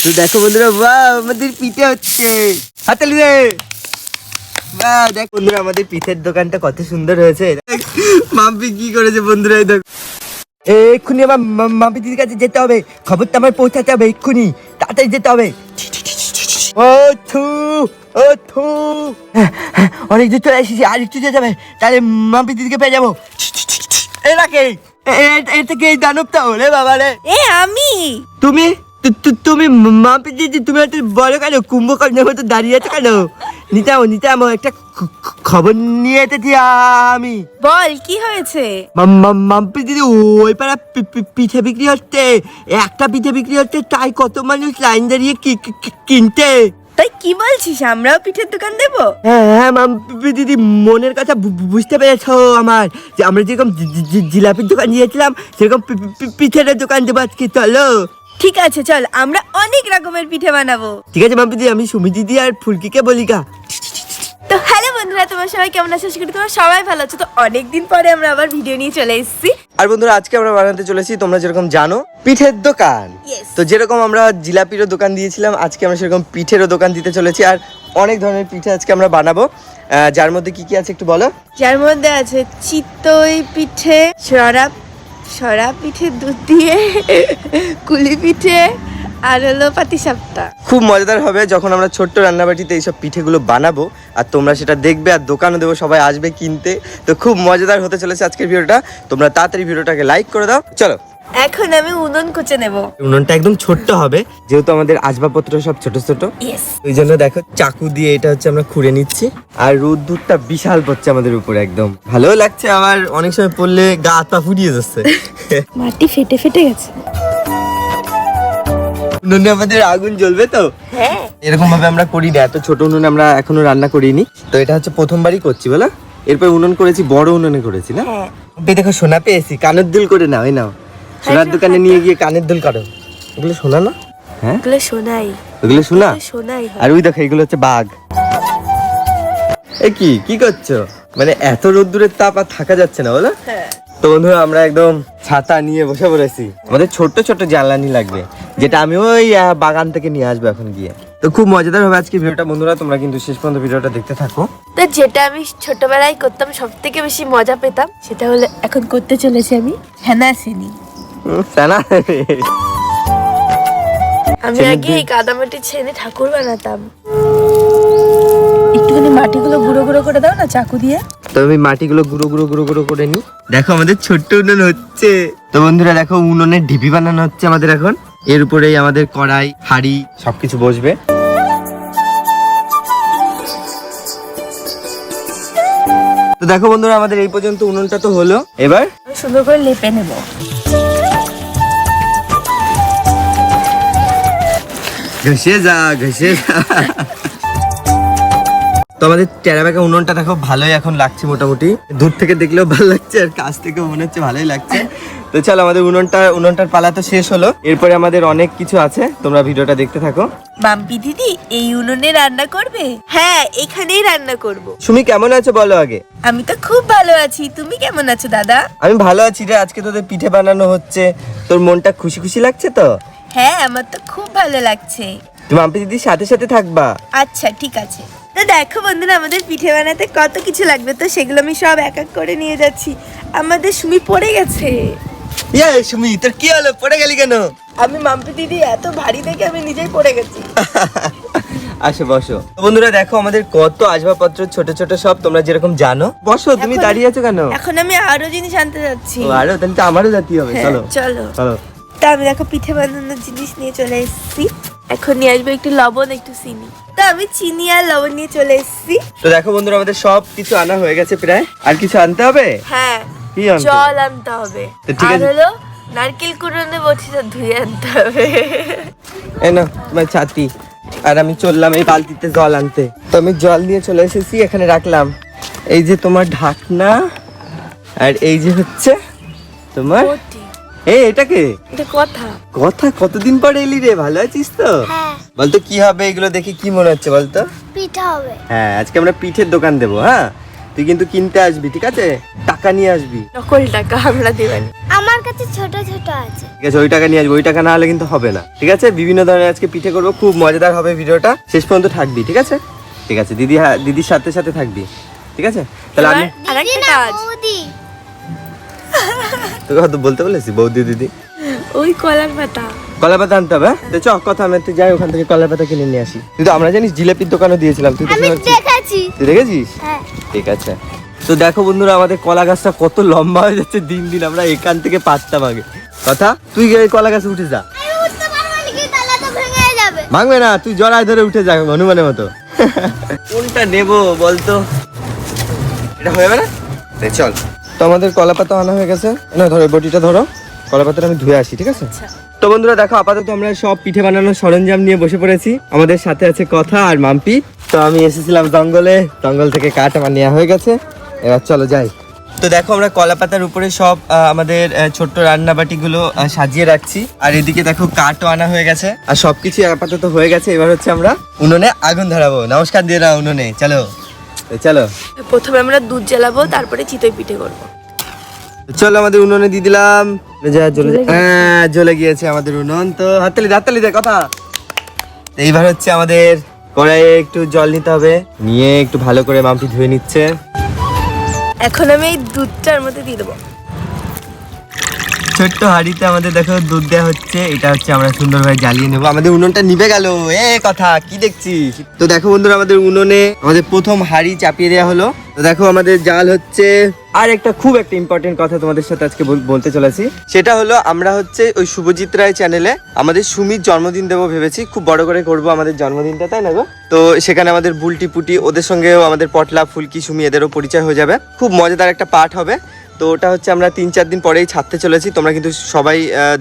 তো দেখো বন্ধুরা, বাহ আমাদের পিঠে হচ্ছে, হাতালি রে। বাহ দেখ বন্ধুরা, আমাদের পিঠের দোকানটা কত সুন্দর হয়েছে। মাম্পি কি করেছে বন্ধুরা, এই দেখো। এক্ষুনি আমার মাম্পি দিদির কাছে যেতে হবে, খবরটা আমার পৌঁছাতে হবে, এক্ষুনি তাড়াতাড়ি যেতে হবে। ও থু, ও থু, অনেক দূর চলে এসেছি, আর একটু যেতে হবে, তাহলে মাম্পি দিদিকে পেয়ে যাবো। এটা কে? এটা কে? দানবটা হলে বাবা রে। আমি। তুমি তুমি মাম্পি দিদি, তুমি একটা বলো কেন? কুম্ভকর্ণের মতো দাঁড়িয়ে আছো কেন? নিতাম একটা খবর নিয়ে এসেছি আমি। বল কি হয়েছে? মাম্পি দিদি, ওই পাড়া পিঠে বিক্রি হচ্ছে, একটা পিঠে বিক্রি হচ্ছে, তাই কত মানুষ লাইন দাঁড়িয়ে কিনতে। তাই কি বলছিস, আমরাও পিঠের দোকান দেবো? হ্যাঁ মাম্পি দিদি, মনের কথা বুঝতে পেরেছো আমার, যে আমরা যেরকম জিলাপির দোকান দিয়েছিলাম, সেরকম পিঠের দোকান দেবো আজকে। চলো। ঠিক আছে চল, আমরা অনেক রকমের পিঠে বানাবো। ঠিক আছে মাম্পি দিদি, আমি সুমি দিদি আর ফুলকিকে বলি গা। তো হ্যালো বন্ধুরা, তোমার সবাই কেমন আছো? আশা করি তোমরা সবাই ভালো আছো। তো অনেকদিন পরে আমরা আবার ভিডিও নিয়ে চলে এসেছি। আর বন্ধুরা, আজকে আমরা বানাতে চলেছি, তোমরা যেরকম জানো, পিঠের দোকান। Yes. তো যেরকম আমরা জিলাপিরও দোকান দিয়েছিলাম, আজকে আমরা সেরকম পিঠেরও দোকান দিতে চলেছি। আর অনেক ধরনের পিঠে আজকে আমরা বানাবো, যার মধ্যে কি কি আছে একটু বলো। যার মধ্যে আছে চিতই পিঠে, সরা পিঠে দুধ দিয়ে, কুলি পিঠে, আর হলো পাটিসাপটা। খুব মজাদার হবে যখন আমরা ছোট্ট রান্নাবাটিতে এইসব পিঠেগুলো বানাবো, আর তোমরা সেটা দেখবে, আর দোকানও দেবো, সবাই আসবে কিনতে। তো খুব মজাদার হতে চলেছে আজকের ভিডিওটা। তোমরা তাড়াতাড়ি ভিডিওটাকে লাইক করে দাও। চলো। এখন আমি উনুন কুচে নেব। উনুনটা একদম ছোট্ট হবে, যেহেতু আমাদের আসবাবপত্র সব ছোট ছোট। ইয়েস। ওই জন্য দেখো, চাকু দিয়ে এটা হচ্ছে আমরা খুঁড়ে নিচ্ছি। আর রোদ্দুরটা বিশাল পড়ছে আমাদের উপরে, একদম ভালো লাগছে। আবার অনেক সময় পড়লে গা হাত পা ফুরিয়ে যাচ্ছে। মাটি ফেটে ফেটে গেছে। উনুনে আমাদের আগুন জ্বলবে তো। হ্যাঁ, এরকম ভাবে আমরা করি না, এত ছোট উনুনে আমরা এখনো রান্না করিনি। তো এটা হচ্ছে প্রথমবারই করছি বলো। এরপর উনুন করেছি, বড় উনুনে করেছি না। হ্যাঁ। দেখো সোনা পেয়েছি, কানের দুল করে নাও, এই নাও। সোনার দোকানে নিয়ে গিয়ে কানের দুল কাটো। এগুলো সোনা না? হ্যাঁ, এগুলো সোনাই। ওগুলো সোনা। সোনাই হয়। আর ওই দেখো, এগুলো হচ্ছে বাঘ। এ কি করছো? মানে এত রোদ্দুরের তাপ আর থাকা যাচ্ছে না বলো। হ্যাঁ। তো বন্ধুরা, আমরা একদম ছাতা নিয়ে বসে পড়েছি। আমাদের ছোট্ট ছোট্ট জ্বালানি লাগবে, যেটা আমি ওই বাগান থেকে নিয়ে আসবো এখন গিয়ে। তো খুব মজাদার হবে আজকে ভিডিওটা বন্ধুরা, তোমরা কিন্তু শেষ পর্যন্ত ভিডিওটা দেখতে থাকো। তো যেটা আমি ছোটবেলায় করতাম, সব থেকে বেশি মজা পেতাম, সেটা হলো এখন করতে চলেছি আমি হেনাসিনি। সানা, আমি আগে এই কাদামাটি ছেনে ঠাকুর বানাতাম। একটুখানি মাটিগুলো গুঁড়ো গুঁড়ো করে দাও না চাকু দিয়ে। তো আমি মাটিগুলো গুঁড়ো গুঁড়ো গুঁড়ো গুঁড়ো করে নিই। দেখো আমাদের ছোট্ট উনুন হচ্ছে। তো বন্ধুরা দেখো, উনুনের ঢিপি বানানো হচ্ছে আমাদের এখন। এর উপরেই আমাদের কড়াই, হাঁড়ি সবকিছু বসবে। তো দেখো বন্ধুরা, আমাদের এই পর্যন্ত উনুনটা তো হলো। এবার সুন্দর করে লেপে নেব। ঘষে যা। তো আমাদের টেরা বেঁকা উনুনটা দেখো ভালোই এখন লাগছে, মোটামুটি দূর থেকে দেখলেও ভালো লাগছে, আর কাছ থেকে মনে হচ্ছে ভালোই লাগছে। তো চলো, আমাদের উনুনটার পালা তো শেষ হলো। এরপরে আমাদের অনেক কিছু আছে, তোমরা ভিডিওটা দেখতে থাকো। বাম্পি দিদি এই উনুনে রান্না করবে? হ্যাঁ, এখানেই রান্না করব। সুমি কেমন আছো বলো আগে। আমি তো খুব ভালো আছি, তুমি কেমন আছো দাদা? আমি ভালো আছি রে। আজকে তোদের পিঠে বানানো হচ্ছে, তোর মনটা খুশি খুশি লাগছে তো? হ্যাঁ, আমার তো খুব ভালো লাগছে। তুমি মাম্পি দিদির সাথে সাথে থাকবা। আচ্ছা ঠিক আছে। তো দেখো বন্ধুরা, আমাদের পিঠে বানাতে কত কিছু লাগবে, তো সেগুলো আমি সব এক এক করে নিয়ে যাচ্ছি। আমাদের সুমি পড়ে গেছে। ইয়ে সুমি, তোর কি হলো? পড়ে গেলি কেন? আমি মাম্পি দিদি এত ভারী দেখে আমি নিজেই পড়ে গেছি। আসো বসো। বন্ধুরা দেখো, আমাদের কত আসবাবপত্র ছোট ছোট সব, তোমরা যেরকম জানো। বসো, তুমি দাঁড়িয়ে আছো কেন? এখন আমি আরো জিনিস আনতে যাচ্ছি। ও আরো, তাহলে তো আমারও যেতে হবে। হ্যাঁ, চলো চলো। চলো। তা আমি দেখো পিঠে বানানোর জিনিস নিয়ে চলে এসেছি। এখন নিয়ে আসবো একটু লবণ, একটু চিনি। তো আমি চিনি আর লবণ নিয়ে চলে এসেছি। তো দেখো বন্ধুরা, আমাদের সব কিছু আনা হয়ে গেছে প্রায়। আর কিছু আনতে হবে? হ্যাঁ, কি আনতে? জল আনতে হবে। তো ঠিক আর আছে। হলো নারকেল কুড়োনো বটিটা ধুয়ে আনতে হবে। এই নাও তোমার ছাতি। আর আমি চললাম এই বালতিতে জল আনতে। তো আমি জল নিয়ে চলে এসেছি, এখানে রাখলাম। এই যে তোমার ঢাকনা, আর এই যে হচ্ছে তোমার বটি। এটাকে এটা কথা। কথা। কতদিন পরে এলি রে, ভালো আছিস তো? হ্যাঁ, বলতো কি হবে এগুলো দেখে, কি মনে হচ্ছে বলতো? পিঠা হবে। হ্যাঁ, আজকে আমরা পিঠের দোকান দেবো। হ্যাঁ, তুই কিন্তু কিনতে আসবি, ঠিক আছে? টাকা নিয়ে আসবি। নকল টাকা আমরা দেবানি। আমার কাছে ছোট ছোট আছে। ঠিক আছে, ওই টাকা নিয়ে আসবো, ওই টাকা না হলে কিন্তু হবে না। ঠিক আছে, বিভিন্ন ধরনের আজকে পিঠে করবো, খুব মজাদার হবে ভিডিওটা, শেষ পর্যন্ত থাকবি। ঠিক আছে, ঠিক আছে দিদি, হ্যাঁ দিদির সাথে সাথে থাকবি। ঠিক আছে, তাহলে আমি দিদি না, বৌদি। তোকে হয়তো বলতে বলেছি বৌদি দিদি। ওই কলার পাতা। কলা পাতা আনতে হবে, তো চ কথা আমি যাই ওখান থেকে কলা পাতা কিনে নিয়ে আসি। কিন্তু আমরা জানিস জিলাপির দোকানও দিয়েছিলাম, তুই তো আমি শুনেছিস? দেখেছি। তুই দেখেছিস? হ্যাঁ। ঠিক আছে, তো দেখো বন্ধুরা আমাদের কলা গাছটা কত লম্বা হয়ে যাচ্ছে দিন দিন, আমরা এখান থেকে পারতাম আগে। কথা, তুই গিয়ে কলা গাছে উঠে যা। আমি উঠতে পারবো না, কি তালা তো ভেঙে যাবে। ভাঙবে না, তুই জড়ায় ধরে উঠে যা হনুমানের মতো। কোনটা নেবো বলতো? এটা হয়ে যাবে না? চল, তো আমাদের কলা পাতা আনা হয়ে গেছে, না ধরো বটিটা ধরো, কলা পাতাটা আমি ধুয়ে আসি। ঠিক আছে, তো বন্ধুরা দেখো আপাতত আমরা সব পিঠে বানানোর সরঞ্জাম নিয়ে বসে পড়েছি। আমাদের সাথে আছে কথা আর মাম্পি। তো আমি এসেছিলাম জঙ্গলে, জঙ্গল থেকে কাঠ আমার নেওয়া হয়ে গেছে, এবার চলো যাই। তো দেখো আমরা কলা পাতার উপরে সব আমাদের ছোট্ট রান্নাবাটিগুলো সাজিয়ে রাখছি, আর এদিকে দেখো কাঠও আনা হয়ে গেছে, আর সবকিছু আপাতত হয়ে গেছে। এবার হচ্ছে আমরা উনুনে আগুন ধরাবো। নমস্কার দিয়ে না উনুনে, চলো চলো। প্রথমে আমরা দুধ জ্বালাবো, তারপরে চিতই পিঠে করবো। চলো আমাদের উনুনে দিয়ে দিলাম, হ্যাঁ জ্বলে গিয়েছে আমাদের উনুন। তো হাততালি দে কথা। এইবার হচ্ছে আমাদের কড়াইয়ে একটু জল নিতে হবে, নিয়ে একটু ভালো করে মাম্পি ধুয়ে নিচ্ছে। এখন আমি এই দুধটার মধ্যে দিয়ে দেবো। ছোট্ট হাঁড়িতে আমাদের দেখো দুধ দেওয়া হচ্ছে, এটা হচ্ছে আমরা সুন্দরভাবে জ্বালিয়ে নেবো। আমাদের উনুনটা নিভে গেল, এ কথা কি দেখছিস? তো দেখো বন্ধুরা আমাদের উনুনে আমাদের প্রথম হাঁড়ি চাপিয়ে দেওয়া হলো। তো দেখো আমাদের জাল হচ্ছে। আর একটা খুব একটা ইম্পর্টেন্ট কথা তোমাদের সাথে আজকে বলতে চলেছি, সেটা হলো আমরা হচ্ছে ওই শুভজিৎ রায় চ্যানেলে আমাদের সুমির জন্মদিন দেবো ভেবেছি, খুব বড় করে করবো আমাদের জন্মদিনটা, তাই না গো? তো সেখানে আমাদের বুলটি পুটি ওদের সঙ্গেও আমাদের পটলা ফুলকি সুমি এদেরও পরিচয় হয়ে যাবে, খুব মজাদার একটা পার্ট হবে। তো ওটা হচ্ছে আমরা 3-4 দিন পরেই ছাড়তে চলেছি, তোমরা কিন্তু সবাই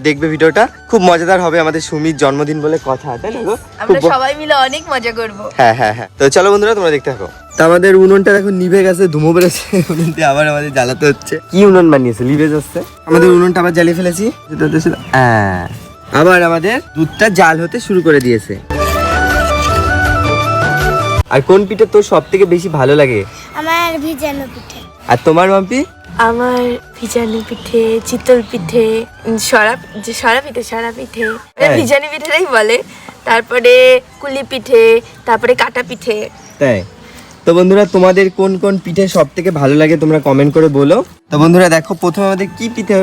দেখবে ভিডিওটা, খুব মজাদার হবে। আমাদের সুমির জন্মদিন বলে কথা, তাই না গো? আমরা সবাই মিলে অনেক মজা করব। হ্যাঁ হ্যাঁ হ্ঁ, তো চলো বন্ধুরা তোমরা দেখতে থাকো। তো আমাদের উনুনটা এখন নিভে গেছে, ধুমো বেড়েছে, উনুনটা আবার আমাদের জ্বালাতে হচ্ছে। কি উনুন বানিয়েছে, লিভে যাচ্ছে। আমাদের উনুনটা আবার জ্বালিয়ে ফেলেছি, আবার আমাদের দুধটা জাল হতে শুরু করে দিয়েছে। আর কোন পিঠে তোর সব থেকে বেশি ভালো লাগে? আমার ভিজানো পিঠে। আর তোমার মাম্পি? আমার ভিজানি পিঠে, চিতল পিঠে, সরা পিঠে, হ্যাঁ। ভিজানি পিঠেটাই বলে, তারপরে কুলি পিঠে, তারপরে কাটা পিঠে। তাই? তো বন্ধুরা তোমাদের কোন কোন পিঠে সব থেকে ভালো লাগে তোমরা কমেন্ট করে বলো। তো বন্ধুরা দেখো প্রথমে আমাদের কি পিঠে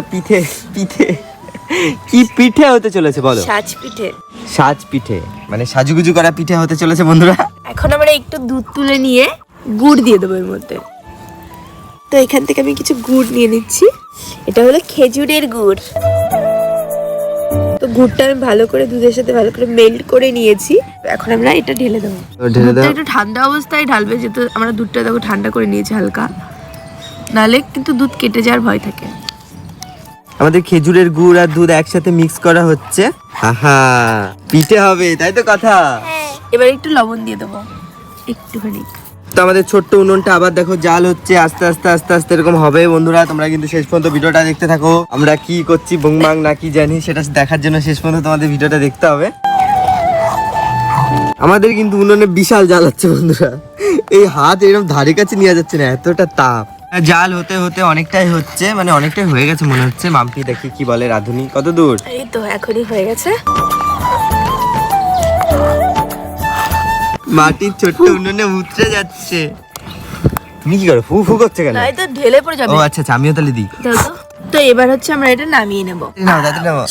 কি পিঠে হতে চলেছে বলো? সাজ পিঠে। সাজ পিঠে মানে সাজুগুজু করা পিঠে হতে চলেছে বন্ধুরা। এখন আমরা একটু দুধ তুলে নিয়ে গুড় দিয়ে দেবো এর মধ্যে। তো এখান থেকে আমি কিছু গুড় নিয়ে নিচ্ছি, এটা হলো খেজুরের গুড়। তো গুড়টা আমি ভালো করে দুধের সাথে ভালো করে মেল্ট করে নিয়েছি, এখন আমরা এটা ঢেলে দেবো। দুধটা একটু ঠান্ডা অবস্থায় ঢালবে, যেহেতু আমরা দুধটা দেখো ঠান্ডা করে নিয়েছি হালকা, নাহলে কিন্তু দুধ কেটে যাওয়ার ভয় থাকে। আমাদের খেজুরের গুড় আর দুধ একসাথে মিক্স করা হচ্ছে, আহা পিঠে হবে, তাই তো কথা। এবার একটু লবণ দিয়ে দেবো, একটুখানি। তো আমাদের ছোট্ট উনুনটা আবার দেখো জাল হচ্ছে, আস্তে আস্তে আস্তে আস্তে এরকম হবে বন্ধুরা। তোমরা কিন্তু শেষ পর্যন্ত ভিডিওটা দেখতে থাকো, আমরা কি করছি বুংবাং না কি জানি সেটা দেখার জন্য শেষ পর্যন্ত তোমাদের ভিডিওটা দেখতে হবে। আমাদের কিন্তু উনুনে বিশাল জাল হচ্ছে বন্ধুরা, এই হাত এরকম ধারে কাছে নিয়ে যাচ্ছে না, এতটা তাপ। জাল হতে হতে অনেকটাই হচ্ছে, মানে অনেকটাই হয়ে গেছে মনে হচ্ছে। মাম্পি দেখি কি বলে, রাধুনি কত দূর? এই তো এখনই হয়ে গেছে। মাটির ছোট্ট উনুনে উতরে যাচ্ছে। তুমি কি করো, ফু ফু করছে কেন? নাই তো ঢেলে পড়ে যাবে। ও আচ্ছা আচ্ছা, আমিও তাহলে দিই। দাও তো। তো এবার হচ্ছে আমরা এটা নামিয়ে নেব। নাও দাদা নাও।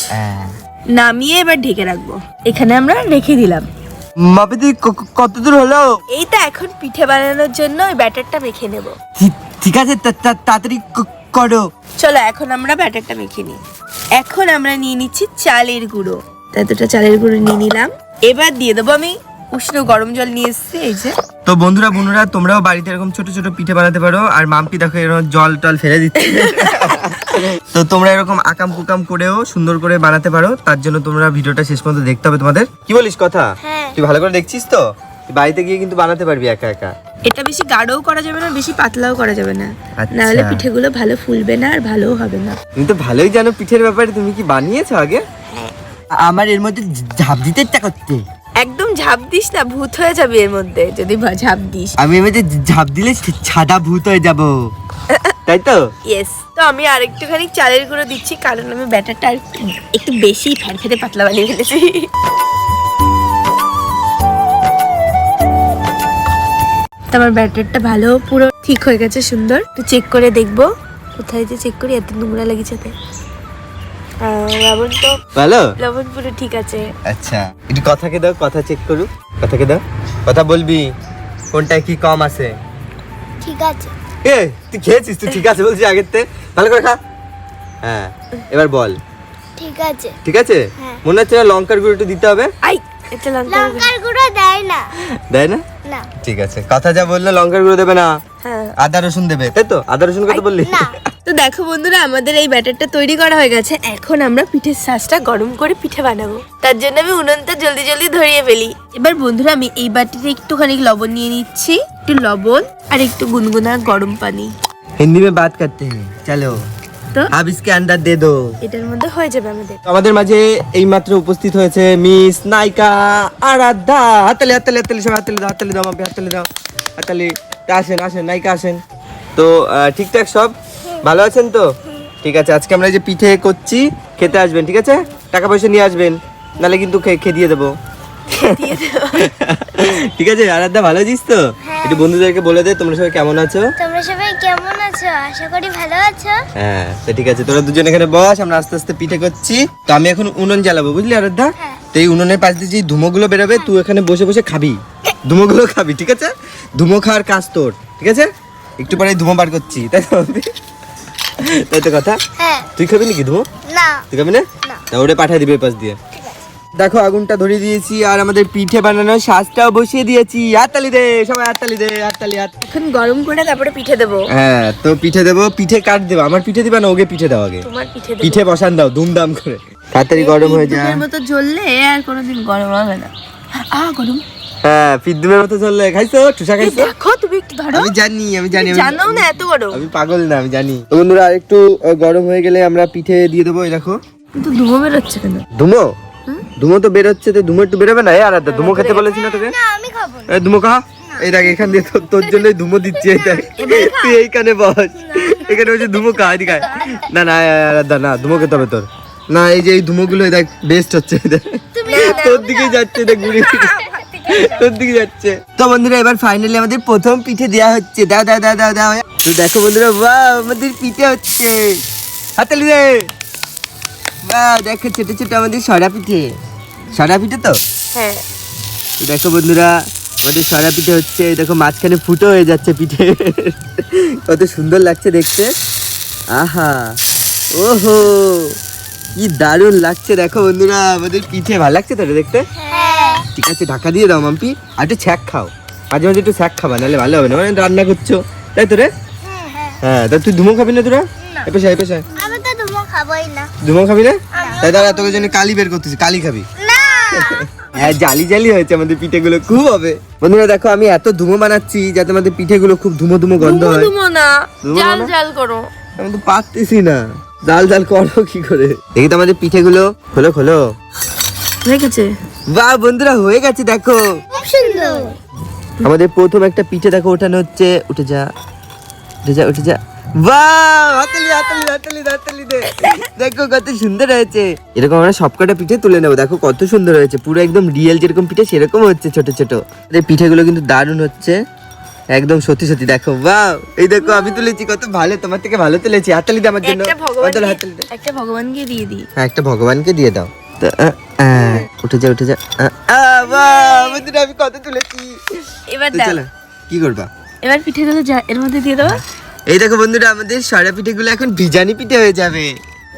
নামিয়ে এবার ঢেকে রাখবো, এখানে আমরা রেখে দিলাম। মাপিদি কত দূর হলো? এই তো এখন পিঠে বানানোর জন্য ওই ব্যাটারটা মেখে নেব। ঠিক আছে, তাড়াতাড়ি করো। চলো এখন আমরা ব্যাটারটা মেখে নিই। এখন আমরা নিয়ে নিচ্ছি চালের গুঁড়ো, এতটা চালের গুঁড়ো নিয়ে নিলাম। এবার দিয়ে দেবো আমি উষ্ণ গরম জল নিয়ে এসেছি, এই যে। তো বন্ধুরা তোমরাও বাড়িতে এরকম ছোট ছোট পিঠে বানাতে পারো। আর মাম্পি দেখো এরকম জল টল ফেলে দিচ্ছে। তো তোমরা এরকম আকাম কুকাম করেও সুন্দর করে বানাতে পারো, তার জন্য তোমরা ভিডিওটা শেষ পর্যন্ত দেখতে হবে তোমাদের। কি বলিস কথা? হ্যাঁ। তুই ভালো করে দেখছিস তো? তুই বাড়িতে গিয়ে কিন্তু বানাতে পারবি একা একা। এটা বেশি গাঢ়ও করা যাবে না, বেশি পাতলাও করা যাবে না, আচ্ছা। না হলে পিঠেগুলো ভালো ফুলবে না আর ভালোও হবে না। তুমি তো ভালোই জানো পিঠের ব্যাপারে, তুমি কি বানিয়েছো আগে? আমার এর মধ্যে ঝাঁপ দিতে ইচ্ছা করতে। একদম ঝাঁপ দিস না, ভূত হয়ে যাবে এর মধ্যে যদি ঝাঁপ দিস। আমি এর মধ্যে ঝাঁপ দিলে ছাদা ভূত হয়ে যাব। তাই তো? ইয়েস। তো আমি আরেকটুখানি চালের গুঁড়ো দিচ্ছি, কারণ আমি ব্যাটারটা একটু বেশি ফ্যাটফেটে পাতলা বানিয়ে ফেলেছি। তো আমার ব্যাটারটা ভালো পুরো ঠিক হয়ে গেছে, সুন্দর। একটু চেক করে দেখবো, কোথায় যে চেক করি, এত নোংরা লেগেছে। লবণ তো ভালো, লবণ পুরো ঠিক আছে। আচ্ছা একটু কথাকে দাও, কথা চেক করু, কথাকে দাও, কথা বলবি কোনটা কি কম আছে। ঠিক আছে। এ তুই খেয়েছিস, তুই ঠিক আছে বলছিস আগের থেকে, ভালো করে খা। হ্যাঁ এবার বল। ঠিক আছে। ঠিক আছে? হ্যাঁ। মনে হচ্ছে না লঙ্কার গুঁড়ো একটু দিতে হবে? আই এটা লঙ্কার গুঁড়ো দেয় না। দেয় না? না। ঠিক আছে, কথা যা বললে লঙ্কার গুঁড়ো দেবে না, হ্যাঁ। আদা রসুন দেবে, তাই তো? আদা রসুন কত বললি? না। তো দেখো বন্ধুরা, আমাদের এই ব্যাটারটা তৈরি করা হয়ে গেছে। এখন আমরা পিঠের শাঁসটা গরম করে পিঠে বানাবো। তার জন্য আমি উনুনটা জলদি জলদি ধরিয়ে ফেলি। এবার বন্ধুরা, আমি এই বাটিতে একটুখানি লবণ নিয়ে নিচ্ছি, একটু লবণ আর একটু গুনগুনা গরম পানি। হিন্দি में बात करते हैं, चलो তো अब इसके अंदर दे दो। এটার মধ্যে হয়ে যাবে আমাদের। আমাদের মাঝে এইমাত্র উপস্থিত হয়েছে মিস নায়িকা আরাধ্যা। হাততালি হাততালি হাততালি, সবাই হাততালি দাও, হাততালি দাও, মাম্পি হাততালি দাও, হাততালি। তা আসেন আসেন, নায়িকা আসেন। তো ঠিকঠাক সব ভালো আছেন তো? ঠিক আছে, আজকে আমরা এই যে পিঠে করছি, খেতে আসবেন, ঠিক আছে? টাকা পয়সা নিয়ে আসবেন, নাহলে কিন্তু খেয়ে দিয়ে দেবো। ঠিক আছে আরাধ্যা, ভালো আছিস তো? একটু বন্ধুদেরকে বলে দে তোমরা সবাই কেমন আছো। তোমরা সবাই কেমন আছো? আশা করি ভালো আছো। হ্যাঁ তো ঠিক আছে, তোরা দুজন এখানে বস, আমরা আস্তে আস্তে পিঠে করছি। তো আমি এখন উনুন জ্বালাবো, বুঝলি আরাধ্যা? হ্যাঁ। তো এই উনুনের পাশ দিয়ে যে ধুমোগুলো বেরোবে, তুই এখানে বসে বসে খাবি, ধুমোগুলো খাবি, ঠিক আছে? ধুমো খাওয়ার কাজ তোর, ঠিক আছে? একটু পরে ধুমো বার করছি, তাই তো? তাই তো কথা? হ্যাঁ। তুই খাবি নাকি ধুমো? না। তুই খাবি না? না। তা ওটা পাঠিয়ে দিবে পাশ দিয়ে। দেখো আগুনটা ধরিয়ে দিয়েছি, আর আমাদের পিঠে বানানোর শাঁসটাও বসিয়ে দিয়েছি। হাততালি দে সবাই, হাততালি দে, হাততালি হাত। এখন গরম করে তারপরে পিঠে দেবো। হ্যাঁ তো পিঠে দেবো, পিঠে কাট দেবো। আমার পিঠে দিবা না, ওকে পিঠে দাও আগে। তোমার পিঠে দেবো। পিঠে বসান দাও ধুমধাম করে, তাড়াতাড়ি গরম হয়ে যায়। বিদ্যুতের মতো জ্বললে আর কোনোদিন গরম হবে না। গরম। হ্যাঁ পিদ্দুমের মতো চললে। খাইছো ঠুসা খাইছো? দেখো তুমি একটু ধরো। আমি জানি আমি জানি আমি জানো না এত গরম। আমি পাগল না, আমি জানি। তো বন্ধুরা আরেকটু গরম হয়ে গেলে আমরা পিঠে দিয়ে দেবো। এই দেখো কিন্তু ধুমো বেরোচ্ছে কেন? ধুমো, ধুমো তো বেরোচ্ছে, তো ধুমো একটু বেরোবে না? আর ধুমো খেতে বলেছি না তোকে? না আমি খাবো না। এই ধুমো খা। এই দেখ এখান দিয়ে তোর জন্যই ধুমো দিচ্ছি। এই দেখ তুই এইখানে বস, এখানে বসে ধুমো খা। এদিকে আয়। না না আরাধ্যা না, ধুমো খেতে হবে তোর। না এই যে এই ধুমোগুলো দেখ বেস্ট হচ্ছে, তোর দিকেই যাচ্ছে, দেখ ঘুরে তোর দিকে যাচ্ছে। তো বন্ধুরা এবার ফাইনালি আমাদের প্রথম পিঠে দেওয়া হচ্ছে। দাও দাও দাও দাও দাও। তো দেখো বন্ধুরা, বাহ আমাদের পিঠে হচ্ছে, হাততালি দে। বাহ দেখো ছোট ছোট আমাদের সরা পিঠে, সরা পিঠে তো। হ্যাঁ। তো দেখো বন্ধুরা আমাদের সরা পিঠে হচ্ছে। দেখো মাঝখানে ফুটো হয়ে যাচ্ছে পিঠে, কত সুন্দর লাগছে দেখতে। আহা ওহো কি দারুণ লাগছে। দেখো বন্ধুরা আমাদের পিঠে ভালো লাগছে তো দেখতে। হ্যাঁ। ঠিক আছে ঢাকা দিয়ে দাও মাম্পি, আর একটু ছ্যাক খাও, মাঝে মাঝে একটু ছ্যাক খাবা, নাহলে ভালো হবে না। মানে রান্না করছো তাই তো রে? হ্যাঁ তা তুই ধুমো খাবি না তোরা? এ পেশা এ পেশা, আমি তো ধুমো খাবোই না। ধুমো খাবি না? তাই দাঁড়া তোকে জন্য কালি বের করতেছি, কালি খাবি। না। হ্যাঁ জালি জালি হয়েছে আমাদের পিঠেগুলো, খুব হবে। বন্ধুরা দেখো আমি এত ধুমো বানাচ্ছি যাতে আমাদের পিঠেগুলো খুব ধুমো ধুমো গন্ধ হয়। ধুমো না, ধুমো জাল না? জাল করো। আমি তো পারতেছি না, জাল জাল করো কি করে? দেখি তো আমাদের পিঠেগুলো, খোলো খোলো। হয়ে গেছে। বাহ বন্ধুরা হয়ে গেছে দেখো, খুব সুন্দর। আমাদের প্রথম একটা পিঠে দেখো ওঠানো হচ্ছে। উঠে যা উঠে যা উঠে যা। বাহ হাততালি হাততালি হাততালি হাততালি দে। দেখো কত সুন্দর হয়েছে। এরকম আমরা সবকটা পিঠে তুলে নেবো। দেখো কত সুন্দর হয়েছে, পুরো একদম রিয়েল যেরকম পিঠে সেরকম হচ্ছে ছোট ছোট। এই পিঠেগুলো কিন্তু দারুণ হচ্ছে, একদম সত্যি সত্যি। দেখো বাহ, এই দেখো আমি তুলেছি, কত ভালো, তোমার থেকে ভালো তুলেছি। হাততালি দে আমার জন্য, একটা হাততালি হাততালি দে। একটা ভগবানকে দিয়ে দিই। হ্যাঁ একটা ভগবানকে দিয়ে দাও। তো, উঠে যা উঠে যা। বাহ বন্ধুরা আমি কত তুলেছি। এবার তো দাও। চলো কি করবা? এবার পিঠেগুলো যা এর মধ্যে দিয়ে দাও। এই দেখো বন্ধুরা আমাদের সরা পিঠেগুলো এখন ভিজানি পিঠে হয়ে যাবে।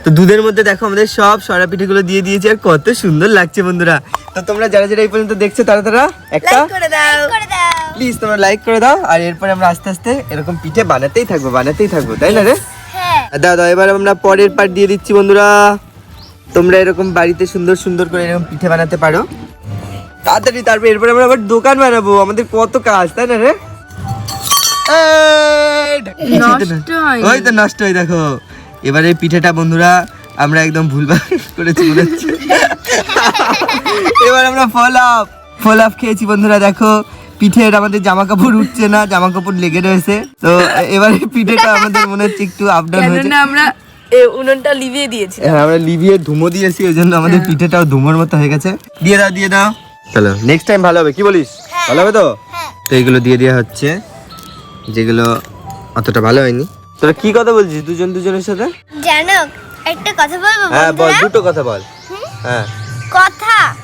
তো দুধের মধ্যে দেখো আমাদের সব সরা পিঠেগুলো দিয়ে দিয়েছি, আর কত সুন্দর লাগছে বন্ধুরা। তো তোমরা যারা যারা এই পর্যন্ত দেখছো তারা তারা একটা লাইক করে দাও। করে দাও। প্লিজ তোমরা লাইক করে দাও। আর এরপরে আমরা আস্তে আস্তে এরকম পিঠে বানাতেই থাকবো, তাই না রে? হ্যাঁ। দাও দাও, এবার আমরা পরের পার্ট দিয়ে দিচ্ছি বন্ধুরা। তোমরা এরকম বাড়িতে সুন্দর সুন্দর করে এরকম পিঠে বানাতে পারো তাড়াতাড়ি। তারপর এরপরে আমরা আবার দোকান বানাবো, আমাদের কত কাজ, তাই না রে? নষ্ট হয়নি। ওই তো নষ্ট হয়ে দেখো। এবারে এই পিঠেটা বন্ধুরা আমরা একদম ভুলভাল করেছি মনে হচ্ছে। এবার আমরা ফল আপ খেয়েছি বন্ধুরা। দেখো পিঠের আমাদের জামা কাপড় উঠছে না, জামা কাপড় লেগে রয়েছে। তো এবারে পিঠেটা আমাদের মনে হচ্ছে একটু আপ ডাউন হয়েছে। কেননা আমরা উনুনটা লিভিয়ে দিয়েছি। হ্যাঁ, আমরা লিভিয়ে ধুমো দিয়েছি, ওই জন্য আমাদের পিঠেটাও ধুমোর মতো হয়ে গেছে। দিয়ে দাও। চলো নেক্সট টাইম ভালো হবে, কি বলিস? ভালো হবে তো? তো এগুলো দিয়ে দেওয়া হচ্ছে, যেগুলো অতটা ভালো হয়নি। তোরা কি কথা বলছিস দুজনের সাথে? জানো একটা কথা বলবো? হ্যাঁ বল, বন্ধুরা? দুটো কথা বল। হ্যাঁ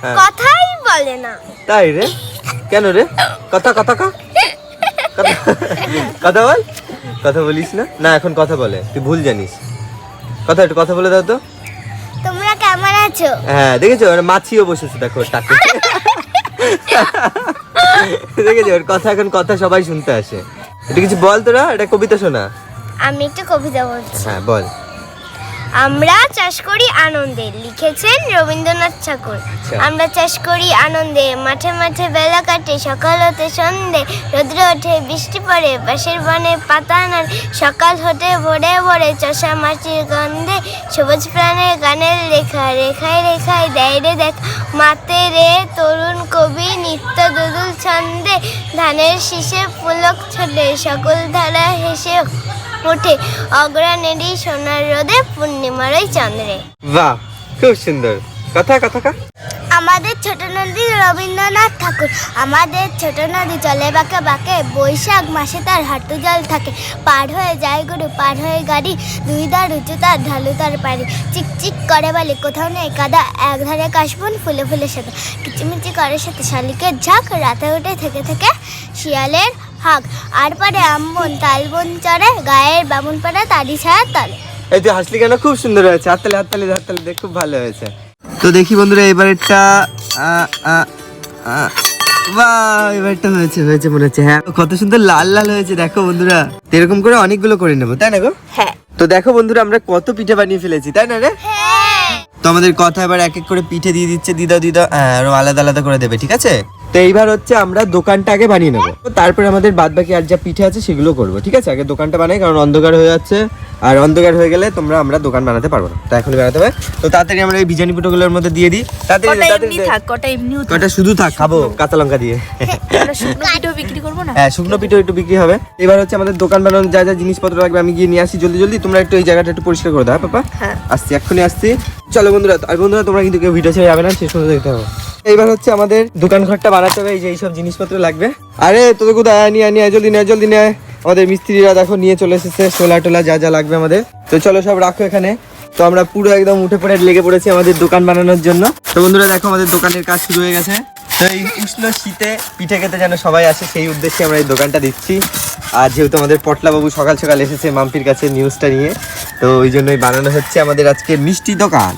হ্যাঁ। কথাই বলে না। তাই রে? কেন রে? কথা বল। কথা বলিস না? না এখন কথা বলে, তুই ভুল জানিস। একটু কথা বলে দাও তো। তোমরা কেমন আছো? হ্যাঁ দেখেছো, ওর মাছিও বসেছে দেখো টাকে। দেখেছো ওর কথা, এখন কথা সবাই শুনতে আসে। এটা কিছু বল তোরা, এটা কবিতা শোনা। আমি একটা কবিতা বলছি। হ্যাঁ বল। আমরা চাষ করি আনন্দে, লিখেছেন রবীন্দ্রনাথ ঠাকুর। আচ্ছা। আমরা চাষ করি আনন্দে, মাঠে মাঠে বেলা কাটে, সকাল হতে সন্ধে, রোদ্র ওঠে বৃষ্টি পড়ে, বাঁশের বনে পাতা নাড়ে, সকাল হতে ভোরে ভোরে চষা মাটির গন্ধে, সবুজ প্রাণের গানের লেখা, রেখায় রেখায় দেয় রে দেখ, মাতে রে তরুণ কবি নিত্য দুদুল ছন্দে, ধানের শীষে পুলক ছোটে, সকল ধারা হেসে ওঠে, অগ্রাণেরই সোনার রোদে, পূর্ণিমার ওই চন্দ্রে। বাহ, খুব সুন্দর কথা। আমাদের ছোট নদী রবীন্দ্রনাথ ঠাকুর। আমাদের ছোট নদী চলে বাঁকে বাঁকে, বৈশাখ মাসে তার হাঁটু জল থাকে, পার হয়ে যায় গরু, পার হয়ে গাড়ি, দুই ধার উঁচু তার ঢালু তার পাড়ি, চিকচিক করে বালি, কোথাও নেই কাদা, এক ধারে কাশবন ফুলে ফুলে সাদা, কিচিমিচি করে সাথে শালিকের ঝাঁক, রাতে উঠে থেকে থেকে শিয়ালের হাঁক, আর পারে আমবন তালবন চড়ে, গায়ের বামুন পাড়া তারি ছায়া তলে। এই তুই হাসলি কেন? খুব সুন্দর হয়েছে, হাততালি দেখ, খুব ভালো হয়েছে। তো দেখি বন্ধুরা এবারেরটা, বাহ এবারটা হয়েছে মনে হচ্ছে। হ্যাঁ কত সুন্দর লাল লাল হয়েছে দেখো বন্ধুরা। এরকম করে অনেকগুলো করে নেবো, তাই না গো? হ্যাঁ। তো দেখো বন্ধুরা আমরা কত পিঠে বানিয়ে ফেলেছি, তাই না রে? তো আমাদের কথা এবার এক এক করে পিঠে দিয়ে দিচ্ছে, দিদা আরো আলাদা আলাদা করে দেবে, ঠিক আছে? তো এইবার হচ্ছে আমরা দোকানটা আগে বানিয়ে নেবো, তারপরে আমাদের বাদ বাকি আর যা পিঠে আছে সেগুলো করবো, ঠিক আছে? আগে দোকানটা বানাই, কারণ অন্ধকার হয়ে যাচ্ছে, আর অন্ধকার হয়ে গেলে আমরা দোকান বানাতে পারবো না, তাই এখনই বানাতে হবে। তো তাড়াতাড়ি আমরা এই বিরিয়ানি পিঠোগুলোর মধ্যে দিয়ে দিই, কটা এমনিও থাক, কটা শুধু থাক, খাবো কাঁচা লঙ্কা দিয়ে। আমরা শুকনো পিঠেও বিক্রি করবো না? হ্যাঁ শুকনো পিঠে একটু বিক্রি হবে। এবার হচ্ছে আমাদের দোকান বানানোর যা যা জিনিসপত্র লাগবে আমি গিয়ে নিয়ে আসি জলদি। তোমরা একটু এই জায়গাটা একটু পরিষ্কার করে দাও পাপা। হ্যাঁ আসছি, এক্ষুনি আসছি। চলো বন্ধুরা, আর বন্ধুরা তোমরা কিন্তু কেউ ভিডিও ছেড়ে যাবে না, শেষ পর্যন্ত দেখতে হবে। এইবার হচ্ছে আমাদের দোকান ঘরটা বানাতে হবে, এই যে এইসব জিনিসপত্র লাগবে। আরে তোদের কোথায় নিয়ে জলদি নিয়ে। আমাদের মিস্ত্রিরা দেখো নিয়ে চলে এসেছে সোলা টোলা যা যা লাগবে আমাদের। তো চলো সব রাখো এখানে। তো আমরা পুরো একদম উঠে পড়ে লেগে পড়েছি আমাদের দোকান বানানোর জন্য। তো বন্ধুরা দেখো আমাদের দোকানের কাজ শুরু হয়ে গেছে। তো এই উষ্ণ শীতে পিঠে খেতে যেন সবাই আসে, সেই উদ্দেশ্যে আমরা এই দোকানটা দিচ্ছি। আর যেহেতু আমাদের পটলা বাবু সকাল সকাল এসেছে মাম্পির কাছে নিউজটা নিয়ে, তো ওই জন্যই বানানো হচ্ছে আমাদের আজকে মিষ্টি দোকান।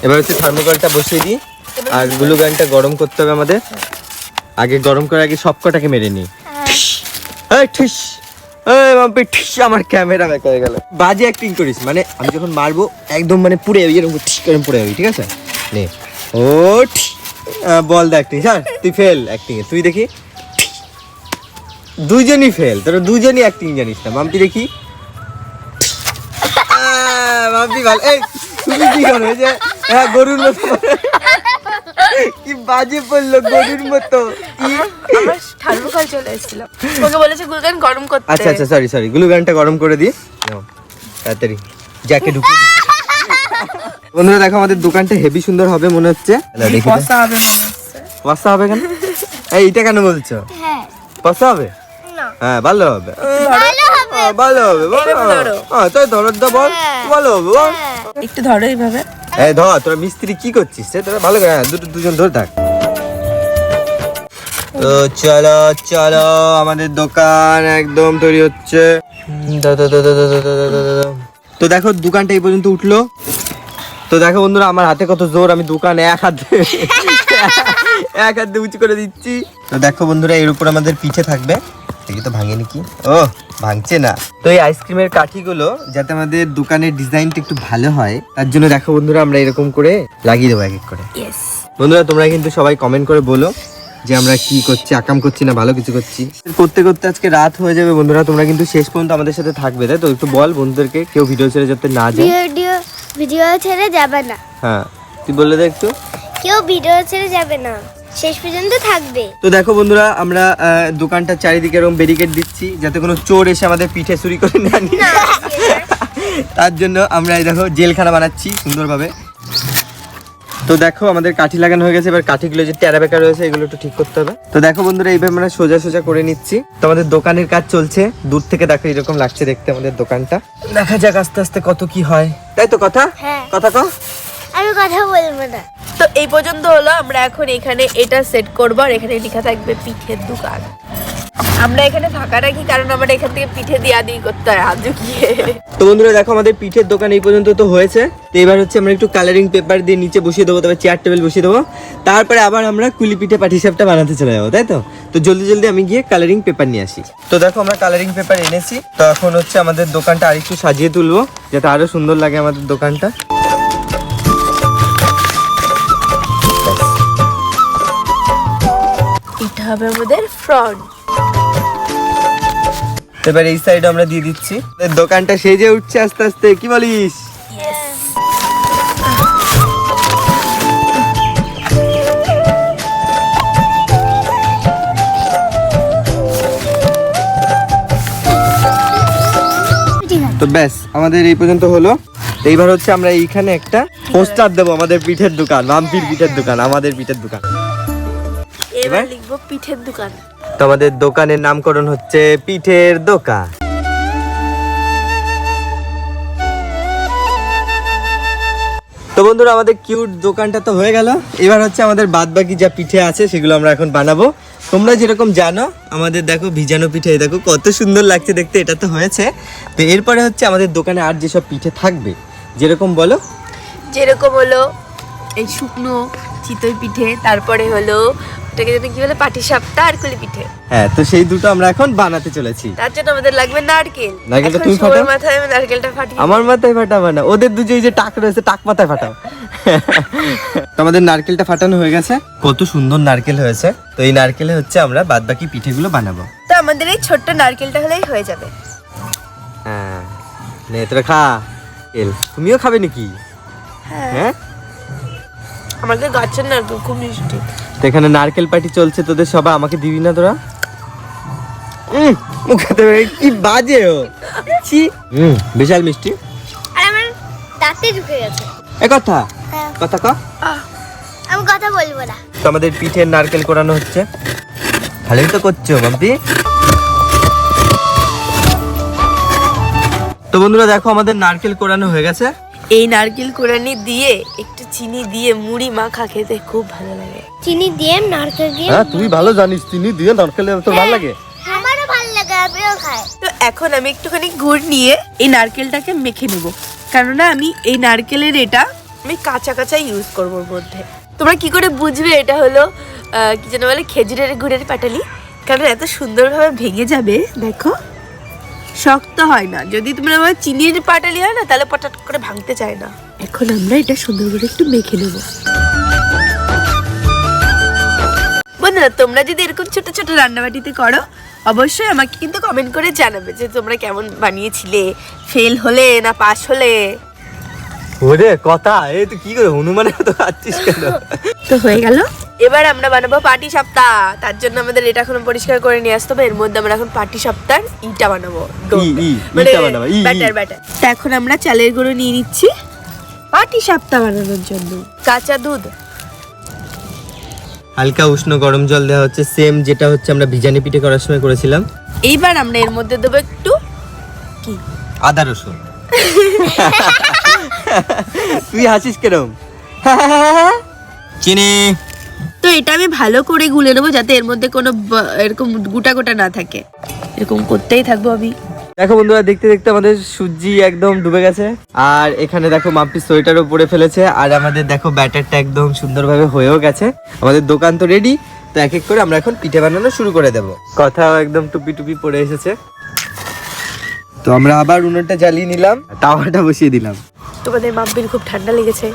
এবার হচ্ছে থার্মোকলটা বসিয়ে দিই, আর গ্লু গানটা গরম করতে হবে আমাদের। আগে গরম করার আগে সব কটাকে মেরে নিই। ঠিস মাম্পি ঠিস, আমার ক্যামেরা ব্যাক হয়ে গেল। বাজে অ্যাক্টিং করিস, মানে আমি যখন মারবো একদম মানে পুড়ে যাবি, এরকম ঠিক করে পুড়ে যাবি, ঠিক আছে? নে ও বল দা অ্যাক্টিং, স্যার তুই ফেল অ্যাক্টিং এ, তুই দেখি দুইজনই ফেল, তোরা দুজনই অ্যাক্টিং জানিস না। মাম্পি দেখি, মাম্পি ভালো। এই তুমি কি করো? এই যে হ্যাঁ গরুর মতো, কি বাজে পড়লো গরুর মতো। আমার থার্মোকল চলে এসেছিল, ওকে বলেছে গুলগান গরম করতে। আচ্ছা সরি গ্লু গানটা গরম করে দিই, তাড়াতাড়ি জ্যাকে ঢুকিয়ে দিই। বন্ধুরা দেখো আমাদের দোকানটা হেভি সুন্দর হবে মনে হচ্ছে। দেখি পসা হবে মনে হচ্ছে। পসা হবে কেন? এইটা কেন বলছো? হ্যাঁ পসা হবে? না হ্যাঁ ভালো হবে, ভালো হবে। ভালো হবে। হ্যাঁ তাই ধরো তো বল, ভালো হবে বল। একটু ধরো এইভাবে। এই ধর, তোরা মিস্ত্রি কি করছিস? তোরা ভালো করে দুজন ধরে থাক। তো চলো আমাদের দোকান একদম তৈরি হচ্ছে। তো দেখো দোকানটা এই পর্যন্ত উঠলো। তো দেখো বন্ধুরা আমার হাতে কত জোর, আমি দোকান এক হাত দিয়ে উঁচু করে দিচ্ছি। তো দেখো বন্ধুরা এর উপর আমাদের পিঠে থাকবে, দেখি তো ভাঙেনি কি? ও ভাঙছে না। তো এই আইসক্রিমের কাঠিগুলো যাতে আমাদের দোকানের ডিজাইনটা একটু ভালো হয়, তার জন্য দেখো বন্ধুরা আমরা এরকম করে লাগিয়ে দেবো এক এক করে। বন্ধুরা তোমরা কিন্তু সবাই কমেন্ট করে বলো যে আমরা কি করছি, আকাম করছি না ভালো কিছু করছি। করতে করতে আজকে রাত হয়ে যাবে বন্ধুরা, তোমরা কিন্তু শেষ পর্যন্ত আমাদের সাথে থাকবে, তাই তো? একটু বল বন্ধুদেরকে, কেউ ভিডিও ছেড়ে যাতে না যায়। ভিডিও ছেড়ে যাবে না। হ্যাঁ তুই বলে দে একটু। কেউ ভিডিও ছেড়ে যাবে না, শেষ পর্যন্ত থাকবে। তো দেখো বন্ধুরা, আমরা দোকানটার চারিদিকে এরকম ব্যারিকেড দিচ্ছি যাতে কোনো চোর এসে আমাদের পিঠে চুরি করে না নিয়ে। তার জন্য আমরা এই দেখো জেলখানা বানাচ্ছি সুন্দরভাবে। তো দেখো আমাদের কাঠি লাগানো হয়ে গেছে, এবার কাঠিগুলো যে টেরা বেকা রয়েছে এগুলো একটু ঠিক করতে হবে। তো দেখো বন্ধুরা, এইভাবে আমরা সোজা সোজা করে নিচ্ছি। তো আমাদের দোকানের কাজ চলছে, দূর থেকে দেখো এরকম লাগছে দেখতে আমাদের দোকানটা। দেখা যাক আস্তে আস্তে কত কি হয়, তাই তো? কথা হ্যাঁ। কথা কও। আমি কথা বলবো না। তো এই পর্যন্ত হলো, আমরা এখন এখানে এটা সেট করবো আর এখানে লেখা থাকবে পিঠের দোকান। আমরা এখানে ফাঁকা রাখি কারণ আমরা এখান থেকে পিঠে দিয়ে আদি করতে হয় আজও গিয়ে। তো বন্ধুরা দেখো আমাদের পিঠের দোকান এই পর্যন্ত তো হয়েছে। তো এবার হচ্ছে আমরা একটু কালারিং পেপার দিয়ে নিচে বসিয়ে দেবো, তবে চেয়ার টেবিল বসিয়ে দেবো। তারপরে আবার আমরা কুলি পিঠে পাটিসাপটা বানাতে চলে যাবো, তাই তো? তো জলদি জলদি আমি গিয়ে কালারিং পেপার নিয়ে আসি। তো দেখো আমরা কালারিং পেপার এনেছি। তো এখন হচ্ছে আমাদের দোকানটা আরেকটু সাজিয়ে তুলবো যাতে আরো সুন্দর লাগে আমাদের দোকানটা। এটা হবে আমাদের ফ্রন্ট। এবার এই সাইডে আমরা দিয়ে দিচ্ছি। দোকানটা সেজে উঠছে আস্তে আস্তে, কি বলিস? তো ব্যাস আমাদের এই পর্যন্ত হলো। তো এইবার হচ্ছে আমরা এইখানে একটা পোস্টার দেবো, আমাদের পিঠের দোকান, মাম্পির পিঠের দোকান, আমাদের পিঠের দোকান। এবার লিখবো পিঠের দোকান। তো আমাদের দোকানের নামকরণ হচ্ছে পিঠের দোকান। তো বন্ধুরা আমাদের কিউট দোকানটা তো হয়ে গেল। এবার হচ্ছে আমাদের বাদবাকি যা পিঠে আছে সেগুলো আমরা এখন বানাবো। তোমরা যেরকম জানো আমাদের দেখো ভিজানো পিঠে, দেখো কত সুন্দর লাগছে দেখতে। এটা তো হয়েছে। তো এরপরে হচ্ছে আমাদের দোকানে আর যেসব পিঠে থাকবে, যেরকম বলো। যেরকম হলো এই শুকনো চিতই পিঠে, তারপরে হলো ওটাকে যেন কি বলে পাটিসাপটা আর কুলি পিঠে। হ্যাঁ, তো সেই দুটো আমরা এখন বানাতে চলেছি। তার জন্য আমাদের লাগবে নারকেল। নারকেলটা এখন তুমি সবার ফাটাও। মাথায় আমি নারকেলটা ফাটিয়ে আমার মাথায় ফাটাবো না, ওদের দুটো যে টাক রয়েছে টাক মাথায় ফাটাও। তো আমাদের নারকেলটা ফাটানো হয়ে গেছে, কত সুন্দর নারকেল হয়েছে। তো এই নারকেলে হচ্ছে আমরা বাদবাকি পিঠেগুলো বানাবো। তো আমাদের এই ছোট্ট নারকেলটা হলেই হয়ে যাবে। হ্যাঁ, নে তোরা খা। তুমিও খাবে নাকি? হ্যাঁ, আমাদের গাছের নারকেল খুব মিষ্টি। তো এখানে নারকেল পার্টি চলছে, তোদের সবাই আমাকে দিবি না তোরা? মুখে কি বাজে ও, ছি। বিশাল মিষ্টি। আর আমার দাঁতে ঢুকে গেছে। এ কথা হ্যাঁ। কথা ক। আমি কথা বলবো না। তো আমাদের পিঠের নারকেল কোরানো হচ্ছে। ভালোই তো করছো মাম্পি। তো বন্ধুরা দেখো আমাদের নারকেল কোরানো হয়ে গেছে। এই নারকেল কোরানি দিয়ে একটু চিনি দিয়ে মুড়ি মাখা খেতে খুব ভালো লাগে। চিনি দিয়ে নারকেল দিয়ে। হ্যাঁ, তুই ভালো জানিস চিনি দিয়ে নারকেল তো ভালো লাগে। আমারও ভালো লাগে, আমিও খাই। তো এখন আমি একটুখানি গুড় নিয়ে এই নারকেলটাকে মেখে নেব, কেননা আমি এই নারকেলের এটা আমি কাঁচা কাঁচা ইউজ করবো ওর মধ্যে। তোমরা কি করে বুঝবে এটা হলো কি যেন বলে খেজুরের গুড়ের পাটালি? কারণ এত সুন্দরভাবে ভেঙে যাবে, দেখো শক্ত হয় না। যদি তোমরা আমার চিনির পাটালি হয় না তাহলে পটাট করে ভাঙতে চায় না। এখন আমরা এটা সুন্দর করে একটু মেখে নেব। বন্ধুরা তোমরা যদি এরকম ছোট ছোট রান্নাবাটিতে করো অবশ্যই আমাকে কিন্তু কমেন্ট করে জানাবে যে তোমরা কেমন বানিয়েছিলে, ফেল হলে না পাস হলে। ওরে কথা, এই তুই কি করে হনুমানের মতো খাচ্ছিস কেন? তো হয়ে গেল। এবার আমরা বানাবো পাটিসাপটা। তার জন্য আমাদের এটা এখন পরিষ্কার করে নিয়ে আসতে হবে। এর মধ্যে আমরা এখন পাটিসাপটার ইটা বানাবো, মানে ব্যাটার। তো এখন আমরা চালের গুঁড়ো নিয়ে নিচ্ছি পাটিসাপটা বানানোর জন্য। কাঁচা দুধ, হালকা উষ্ণ গরম জল দেওয়া হচ্ছে, সেম যেটা হচ্ছে আমরা ভিজানি পিঠে করার সময় করেছিলাম। এইবার আমরা এর মধ্যে দেবো একটু কি আদা রসুন। তুই হাসিস কেরম? চিনি। তো এটা আমি ভালো করে গুলে নেবো যাতে এর মধ্যে কোনো এরকম গোটা গোটা না থাকে। এরকম করতেই থাকবো আমি। দেখো বন্ধুরা দেখতে দেখতে আমাদের সুজি একদম ডুবে গেছে। আর এখানে দেখো মাম্পি সোয়েটারও পরে ফেলেছে। আর আমাদের দেখো ব্যাটারটা একদম সুন্দরভাবে হয়েও গেছে। আমাদের দোকান তো রেডি। তো এক এক করে আমরা এখন পিঠে বানানো শুরু করে দেব। কথাও একদম টুপি টুপি পরে এসেছে। তো আমরা আবার উনুনটা জ্বালিয়ে নিলাম, তাওয়াটা বসিয়ে দিলাম। তোমাদের মাম্পির খুব ঠান্ডা লেগেছে,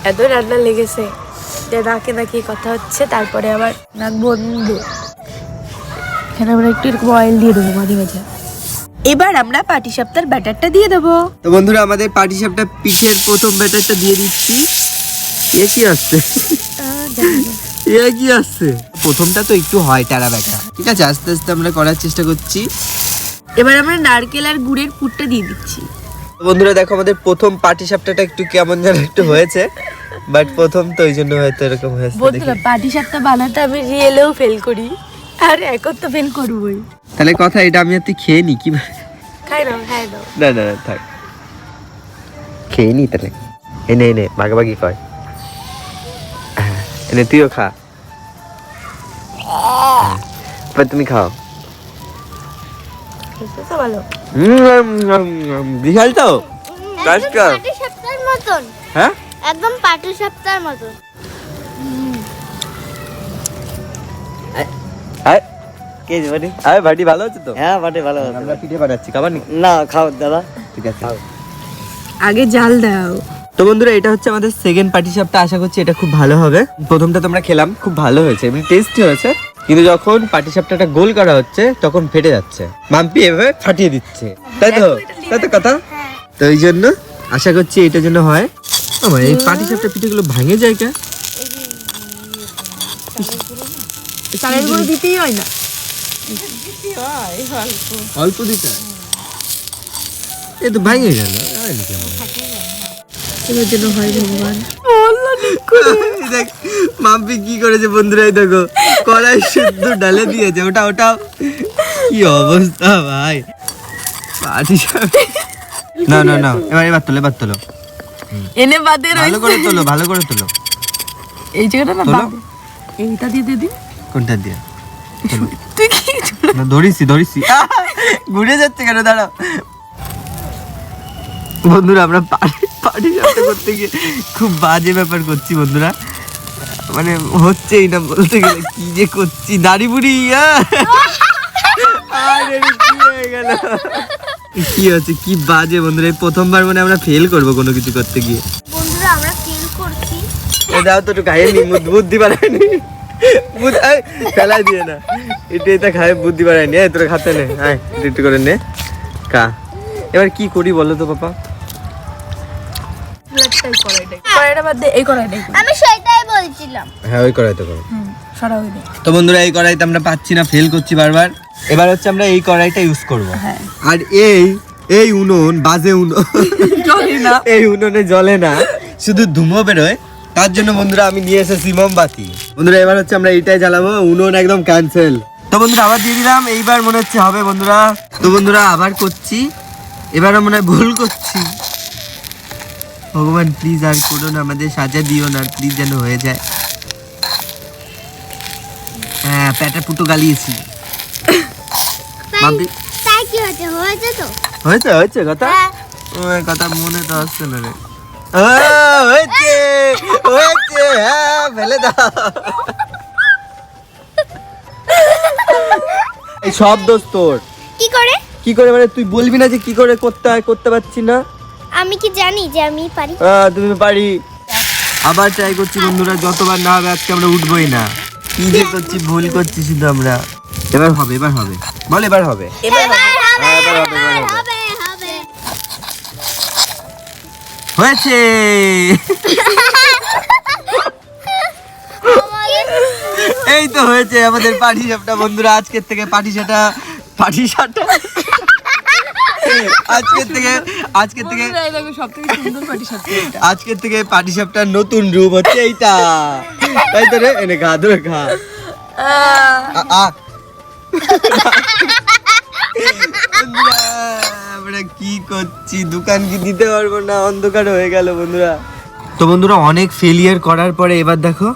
এত ঠান্ডা লেগেছে যে নাকে নাকি কথা হচ্ছে, তারপরে আবার নাক বন্ধ। এখানে আমরা একটু এরকম অয়েল দিয়ে দেবো মাঝে মাঝে। এবার আমরা পাটিসাপটার ব্যাটারটা দিয়ে দেবো। তো বন্ধুরা আমাদের পাটিসাপটা পিঠের প্রথম ব্যাটারটা দিয়ে দিচ্ছি। এ কি আসছে? এ কি আসছে? প্রথমটা তো একটু হয় টারা ব্যাটা, ঠিক আছে, আস্তে আস্তে আমরা করার চেষ্টা করছি। এবার আমরা নারকেল আর গুড়ের পুরটা দিয়ে দিচ্ছি। বন্ধুরা দেখো আমাদের প্রথম পাটি সাপটাটা একটু কেমন যেন একটু হয়েছে, বাট প্রথম তো ওই জন্য হয়তো এরকম হয়েছে। বন্ধুরা পাটি সাপটা বানাতে আমি রিয়েলেও ফেল করি, আর এখন তো ফেল করবোই। তাহলে কথা এটা আমি আর তুই খেয়ে নি কি? খাই নাও, খাই নাও। না না না থাক, খেয়ে নি তাহলে। এনে এনে ভাগাভাগি কর, এনে তুইও খা, এবার তুমি খাও। ভালো। বিশাল তো কাজকার। পাটি সাপটার মতন, হ্যাঁ একদম পাটি সাপটার মতন। আয় কে বাড়ি? আয় বাড়ি ভালো আছে তো? হ্যাঁ বাটে ভালো আছে। আমরা পিঠে বানাচ্ছি, খাবার নি? না খাও দাদা। ঠিক আছে। আগে জাল দাও। তো বন্ধুরা এটা হচ্ছে আমাদের সেকেন্ড পাটি সাপটা, আশা করছি এটা খুব ভালো হবে। প্রথমটা তোমরা খেলাম, খুব ভালো হয়েছে, এমনি টেস্টি হয়েছে, কিন্তু যখন পাটি সাপটাটা গোল করা হচ্ছে তখন ফেটে যাচ্ছে, মাম্পি এভাবে ফাটিয়ে দিচ্ছে, তাই তো? তাই তো কথা? তো এই জন্য আশা করছি এটা যেন হয়। আমার এই পাটি সাপটা পিঠেগুলো ভাঙে যায় কে? চালের গুঁড়ো দিতেই হয় না। অল্প দিতে হয়। এই তো ভাঙে গেল, হয়নি কেমন? এবার জন্য হয় ভগবান। দেখ মাম্পি কি করেছে বন্ধুরা, এই দেখো কড়াই শুদ্ধ ডালে দিয়েছে, ওটা ওটা কি অবস্থা ভাই, পাটি সাপ। না না না, এবার তোলো, এবার তোলো, এনে বাদে ভালো করে তোলো, ভালো করে তোলো। এই জায়গাটা না তোলো। বাদে। এইটা দিয়ে দিদি। কোনটা দিয়ে? তুই কি না ধরিসি ধরিসি, ঘুরে যাচ্ছে কেন, দাঁড়াও। বন্ধুরা আমরা পাটি সাপটা করতে গিয়ে খুব বাজে ব্যাপার করছি বন্ধুরা, মানে হচ্ছেই না বলতে গেলে, কি যে করছি, দাড়ি বুড়ি কি হয়ে গেল, কি হচ্ছে, কি বাজে বন্ধুরা, এই প্রথমবার মানে আমরা ফেল করবো কোনো কিছু করতে গিয়ে। বন্ধুরা আমরা ফিল করছি। দাও তো একটু খাইনি, বুদ্ধি বাড়ায়নি, ফেলাই দিয়ে না, এটা খায় বুদ্ধি বাড়ায়নি। তোরা খাতে নে, হ্যাঁ একটু করে নে কা। এবার কি করি বলো তো পাপা? কড়াইটা বাদ দে, এই কড়াইটাই কর। আমি সেটাই বলছিলাম। হ্যাঁ ওই কড়াইতে করো। সরা হয়ে নে। তো বন্ধুরা এই কড়াইতে আমরা পাচ্ছি না, ফেল করছি বারবার। এবার হচ্ছে আমরা এই কড়াইটা ইউজ করব। হ্যাঁ। আর এই উনুন বাজে উনুন, চলে না। এই উনুনে জ্বলে না, শুধু ধুমো বেরোয়। তার জন্য বন্ধুরা আমি নিয়ে এসেছি মোমবাতি। বন্ধুরা এবার হচ্ছে আমরা এইটাই জ্বালাবো, উনুন একদম ক্যান্সেল। তো বন্ধুরা আবার দিয়ে দিলাম, এইবার মনে হচ্ছে হবে বন্ধুরা। তো বন্ধুরা আবার করছি, এবারও মনে হয় ভুল করছি। ভগবান প্লিজ আর করো না, আমাদের সাজা দিও না প্লিজ, যেন হয়ে যায়। হ্যাঁ প্যাটা পুটো গালিয়েছি। মাম্পি তাই কি হয়েছে? হয়েছে তো? হয়েছে হয়েছে কথা, হ্যাঁ। ওই কথা মনে তো আসছে না রে। হয়েছে হয়েছে, হ্যাঁ ফেলে দাও। এই সব দোষ তোর। কি করে? কি করে মানে তুই বলবি না যে কি করে করতে হয়, করতে পারছি না। আমি কি জানি যে আমি পারি? তুমি পারি। আবার ট্রাই করছি বন্ধুরা, যতবার না হবে আজকে আমরা উঠবোই না। কি যে করছি, ভুল করছি শুধু আমরা। এবার হবে, এবার হবে, বল এবার হবে। এবার হবে, হ্যাঁ, এবার হবে, এবার হবে। হবে হবে। হয়েছে। এই তো হয়েছে আমাদের পাটি সাপটা বন্ধুরা। আজকের থেকে পাটি সাপটা আজকের থেকে সবথেকে সুন্দর পাটি সাপটা এটা। আজকের থেকে পাটি সাপটার নতুন রূপ হচ্ছে এইটা, তাই তো রে? এনে খা, ধরে খা। বন্ধুরা, আমরা কি করছি, দোকান কি দিতে পারবো না, অন্ধকার হয়ে গেল বন্ধুরা। তো বন্ধুরা অনেক ফেলিয়ার করার পরে এবার দেখো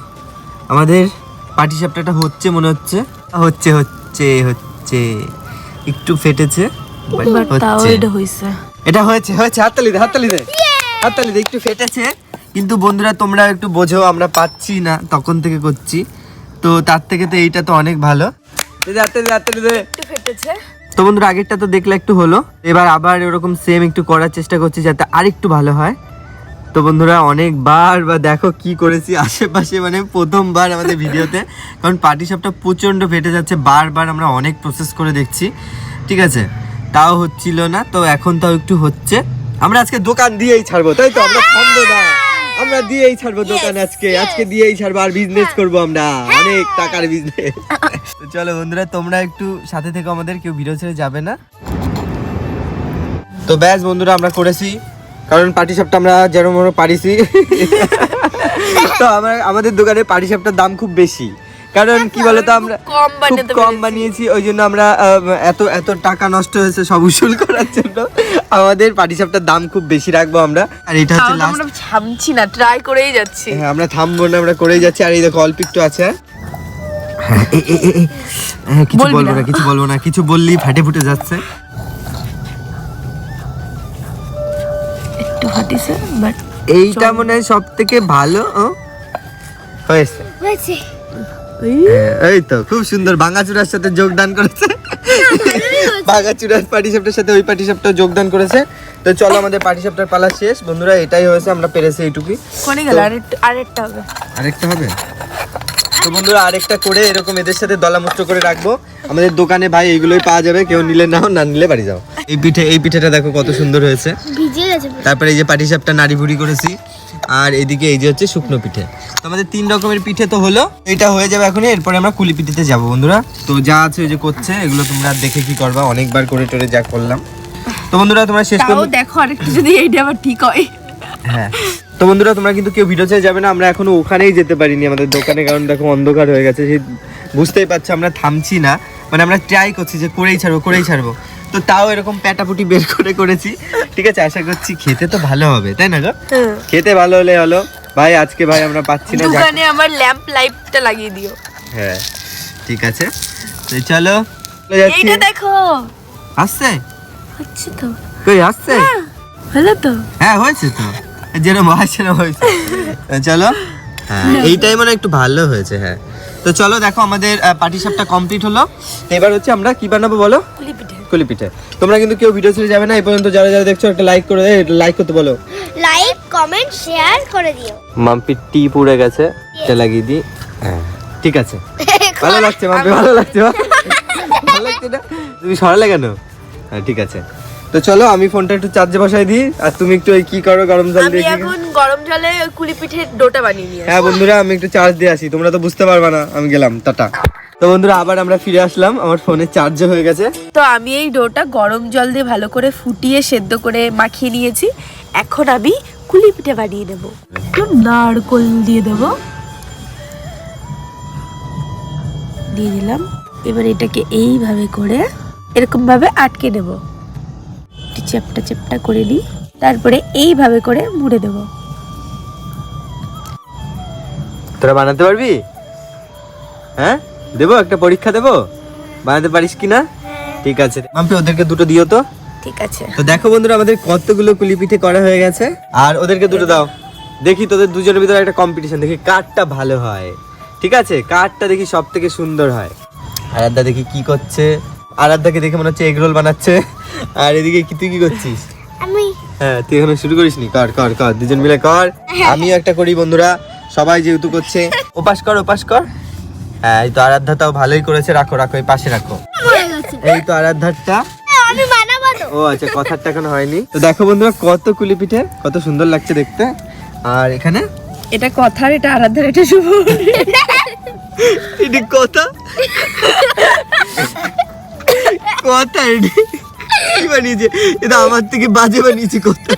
আমাদের পাটি সাপটাটা হচ্ছে, মনে হচ্ছে হচ্ছে হচ্ছে হচ্ছে একটু ফেটেছে, but বাট তাও হচ্ছে। এটা হইছে। এটা হয়েছে হয়েছে, হাততালি দে, হাততালি দে, হাততালি দে। একটু ফেটেছে, কিন্তু বন্ধুরা তোমরা একটু বোঝো, আমরা পাচ্ছি না তখন থেকে করছি, তো তার থেকে তো এইটা তো অনেক ভালো। হাততালি দে, হাততালি দে। একটু ফেটেছে। তো বন্ধুরা আগেরটা তো দেখলে একটু হলো, এবার আবার এরকম সেম একটু করার চেষ্টা করছি যাতে আরেকটু ভালো হয়। তো বন্ধুরা অনেকবার বা দেখো কি করেছি আশেপাশে, মানে প্রথমবার আমাদের ভিডিওতে, কারণ পাটি সাপটা প্রচণ্ড ফেটে যাচ্ছে, বারবার আমরা অনেক প্রসেস করে দেখছি, ঠিক আছে, তাও হচ্ছিল না। তো এখন তাও একটু হচ্ছে, আমরা আজকে দোকান দিয়েই ছাড়বো, তাই তো? আমরা থামবো না, আমরা দিয়েই ছাড়বো দোকান আজকে দিয়েই ছাড়বো আর বিজনেস করবো আমরা অনেক টাকার বিজনেস। তো চলো বন্ধুরা তোমরা একটু সাথে থেকে আমাদের কেউ ভিডিও ছেড়ে যাবে না। তো ব্যাস বন্ধুরা আমরা করেছি, কারণ পাটিসাপটা আমরা যেরকম পারিছি। তো আমাদের দোকানে পাটিসাপটার দাম খুব বেশি, কারণ কি বলতো আমরা খুব কম বানিয়েছি, ওই জন্য আমরা এত টাকা নষ্ট হয়েছে সব উসুল করার জন্য আমাদের পাটিসাপটার দাম খুব বেশি রাখবো আমরা। আর এটা হচ্ছে লাস্ট, আমরা থামছি না, ট্রাই করেই যাচ্ছি। হ্যাঁ আমরা থামবো না, আমরা করেই যাচ্ছি। আর এই দেখো অল্প একটু আছে, কিছু বলবো না, কিছু বললেই ফাটে ফুটে যাচ্ছে। একটু ফাটিছে, বাট এইটা মনে হয় সব থেকে ভালো হয়েছে। এই তো খুব সুন্দর ভাঙাচুরার সাথে যোগদান করেছে, ভাঙাচুরার পাটিসাপটার সাথে ওই পাটিসাপটা যোগদান করেছে। তো চলো আমাদের পাটিসাপটার পালা শেষ বন্ধুরা, এটাই হয়েছে, আমরা পেরেছি এইটুকুই। কোনে গেল? আরেকটা হবে, আরেকটা হবে। তো বন্ধুরা আরেকটা করে এরকম এদের সাথে দলামুষ্ট করে রাখবো। আমাদের দোকানে ভাই এইগুলোই পাওয়া যাবে, কেউ নিলে নাও, না নিলে বাড়ি যাও। এই পিঠেটা দেখো কত সুন্দর হয়েছে। তারপরে এই যে পাটিসাপটা নাড়ি ভুড়ি করেছি, আর এদিকে এই যে হচ্ছে শুকনো পিঠে। তো আমাদের 3 রকমের পিঠে তো হলো, এটা হয়ে যাবে এখন। এরপরে আমরা কুলি পিঠেতে যাবো বন্ধুরা। তো যা আছে ওই যে করছে, এগুলো তোমরা দেখে কি করবা, অনেকবার করে টোরে যা করলাম। তো বন্ধুরা তোমরা শেষ করো, দেখো আরেকটু যদি এইটা আবার ঠিক হয়। হ্যাঁ তো বন্ধুরা তোমরা কিন্তু কেউ ভিডিও ছেড়ে যাবে না, আমরা এখনো ওখানেই যেতে পারিনি আমাদের দোকানে, কারণ দেখো অন্ধকার হয়ে গেছে। সেই বুঝতেই পারছো আমরা থামছি না, মানে আমরা ট্রাই করছি যে করেই ছাড়বো। তো তাও এরকম প্যাটাপুটি বের করে করেছি, ঠিক আছে। আশা করছি খেতে তো ভালো হবে, তাই না গো? খেতে ভালো হলে হলো। ভাই আজকে ভাই আমরা পাচ্ছি না, দোকানে আমার ল্যাম্প লাইটটা লাগিয়ে দিও। হ্যাঁ ঠিক আছে, তো চলো এইটা দেখো আসছে, হচ্ছে তো, কই আসছে? হলো তো, হ্যাঁ হয়েছে তো, যেরকম হয়েছে। চলো, হ্যাঁ এইটাই মানে একটু ভালো হয়েছে। হ্যাঁ তো চলো দেখো আমাদের পাটিসাপটা কমপ্লিট হলো। তো এবার হচ্ছে আমরা কি বানাবো বলো? কুলি পিঠে। তোমরা কিন্তু কেউ ভিডিও ছেড়ে যাবে না, এই পর্যন্ত যারা যারা দেখছো একটা লাইক করে লাইক করতে বলো, লাইক কমেন্ট শেয়ার করে দিও। মাম্পি টি পুড়ে গেছে, এটা লাগিয়ে দিই। হ্যাঁ ঠিক আছে, ভালো লাগছে মাম্পি, ভালো লাগছে না? তুমি সরালে কেন? হ্যাঁ ঠিক আছে। তো চলো আমি ফোনটা একটু চার্জে বসাই দিই, আর তুমি একটু ওই কি করো গরম জল দিয়ে। আমি এখন গরম জলে ওই কুলি পিঠের ডোটা বানিয়ে নিয়ে আসি। হ্যাঁ বন্ধুরা আমি একটু চার্জ দিয়ে আসি, তোমরা তো বুঝতে পারবে না, আমি গেলাম, টাটা। তো বন্ধুরা আবার আমরা ফিরে আসলাম, আমার ফোনে চার্জ হয়ে গেছে। তো আমি এই ডোটা গরম জল দিয়ে ভালো করে ফুটিয়ে সেদ্ধ করে মাখিয়ে নিয়েছি। এখন আমি কুলি পিঠে বানিয়ে নেব। একটু নারকোল দিয়ে দেব, দিয়ে দিলাম। এবার এটাকে এইভাবে করে এরকম ভাবে আটকে দেব, চেপটা করে নিই, তারপরে এইভাবে করে মুড়ে দেব। তোরা বানাতে পারবি? হ্যাঁ দেবো, একটা পরীক্ষা দেবো, বানাতে পারিস কিনা? ঠিক আছে মাম্পি ওদেরকে দুটো দিও তো। ঠিক আছে। তো দেখো বন্ধুরা আমাদের কতগুলো কুলি পিঠে করা হয়ে গেছে, আর ওদেরকে দুটো দাও। দেখি তোদের দুজনের ভিতরে একটা কম্পিটিশন, দেখি কারটা ভালো হয়, ঠিক আছে? কারটা দেখি সব থেকে সুন্দর হয়। আরাধ্যা দেখি কি করছে, আরাধ্যাকে দেখে মনে হচ্ছে এগরোল বানাচ্ছে। আর এদিকে কি তুই কি করছিস? আমি হ্যাঁ তুই এখনো শুরু করিসনি, কর দুজন মিলে কর। আমিও একটা করি বন্ধুরা, সবাই যেহেতু করছে। ওপাশ কর। হ্যাঁ এই তো আরাধ্যা তাও ভালোই করেছে, রাখো এই পাশে রাখো। এই তো আরাধ্যারটা, আমি বানাবো তো। ও আচ্ছা কথারটা এখনো হয়নি। তো দেখো বন্ধুরা কত কুলি পিঠে, কত সুন্দর লাগছে দেখতে। আর এখানে এটা কথার, এটা আরাধ্যার, এটা শুভ। এটি কথা এটি কি বানিয়েছে? এটা আমার থেকে বাজে বানিয়েছে কথা।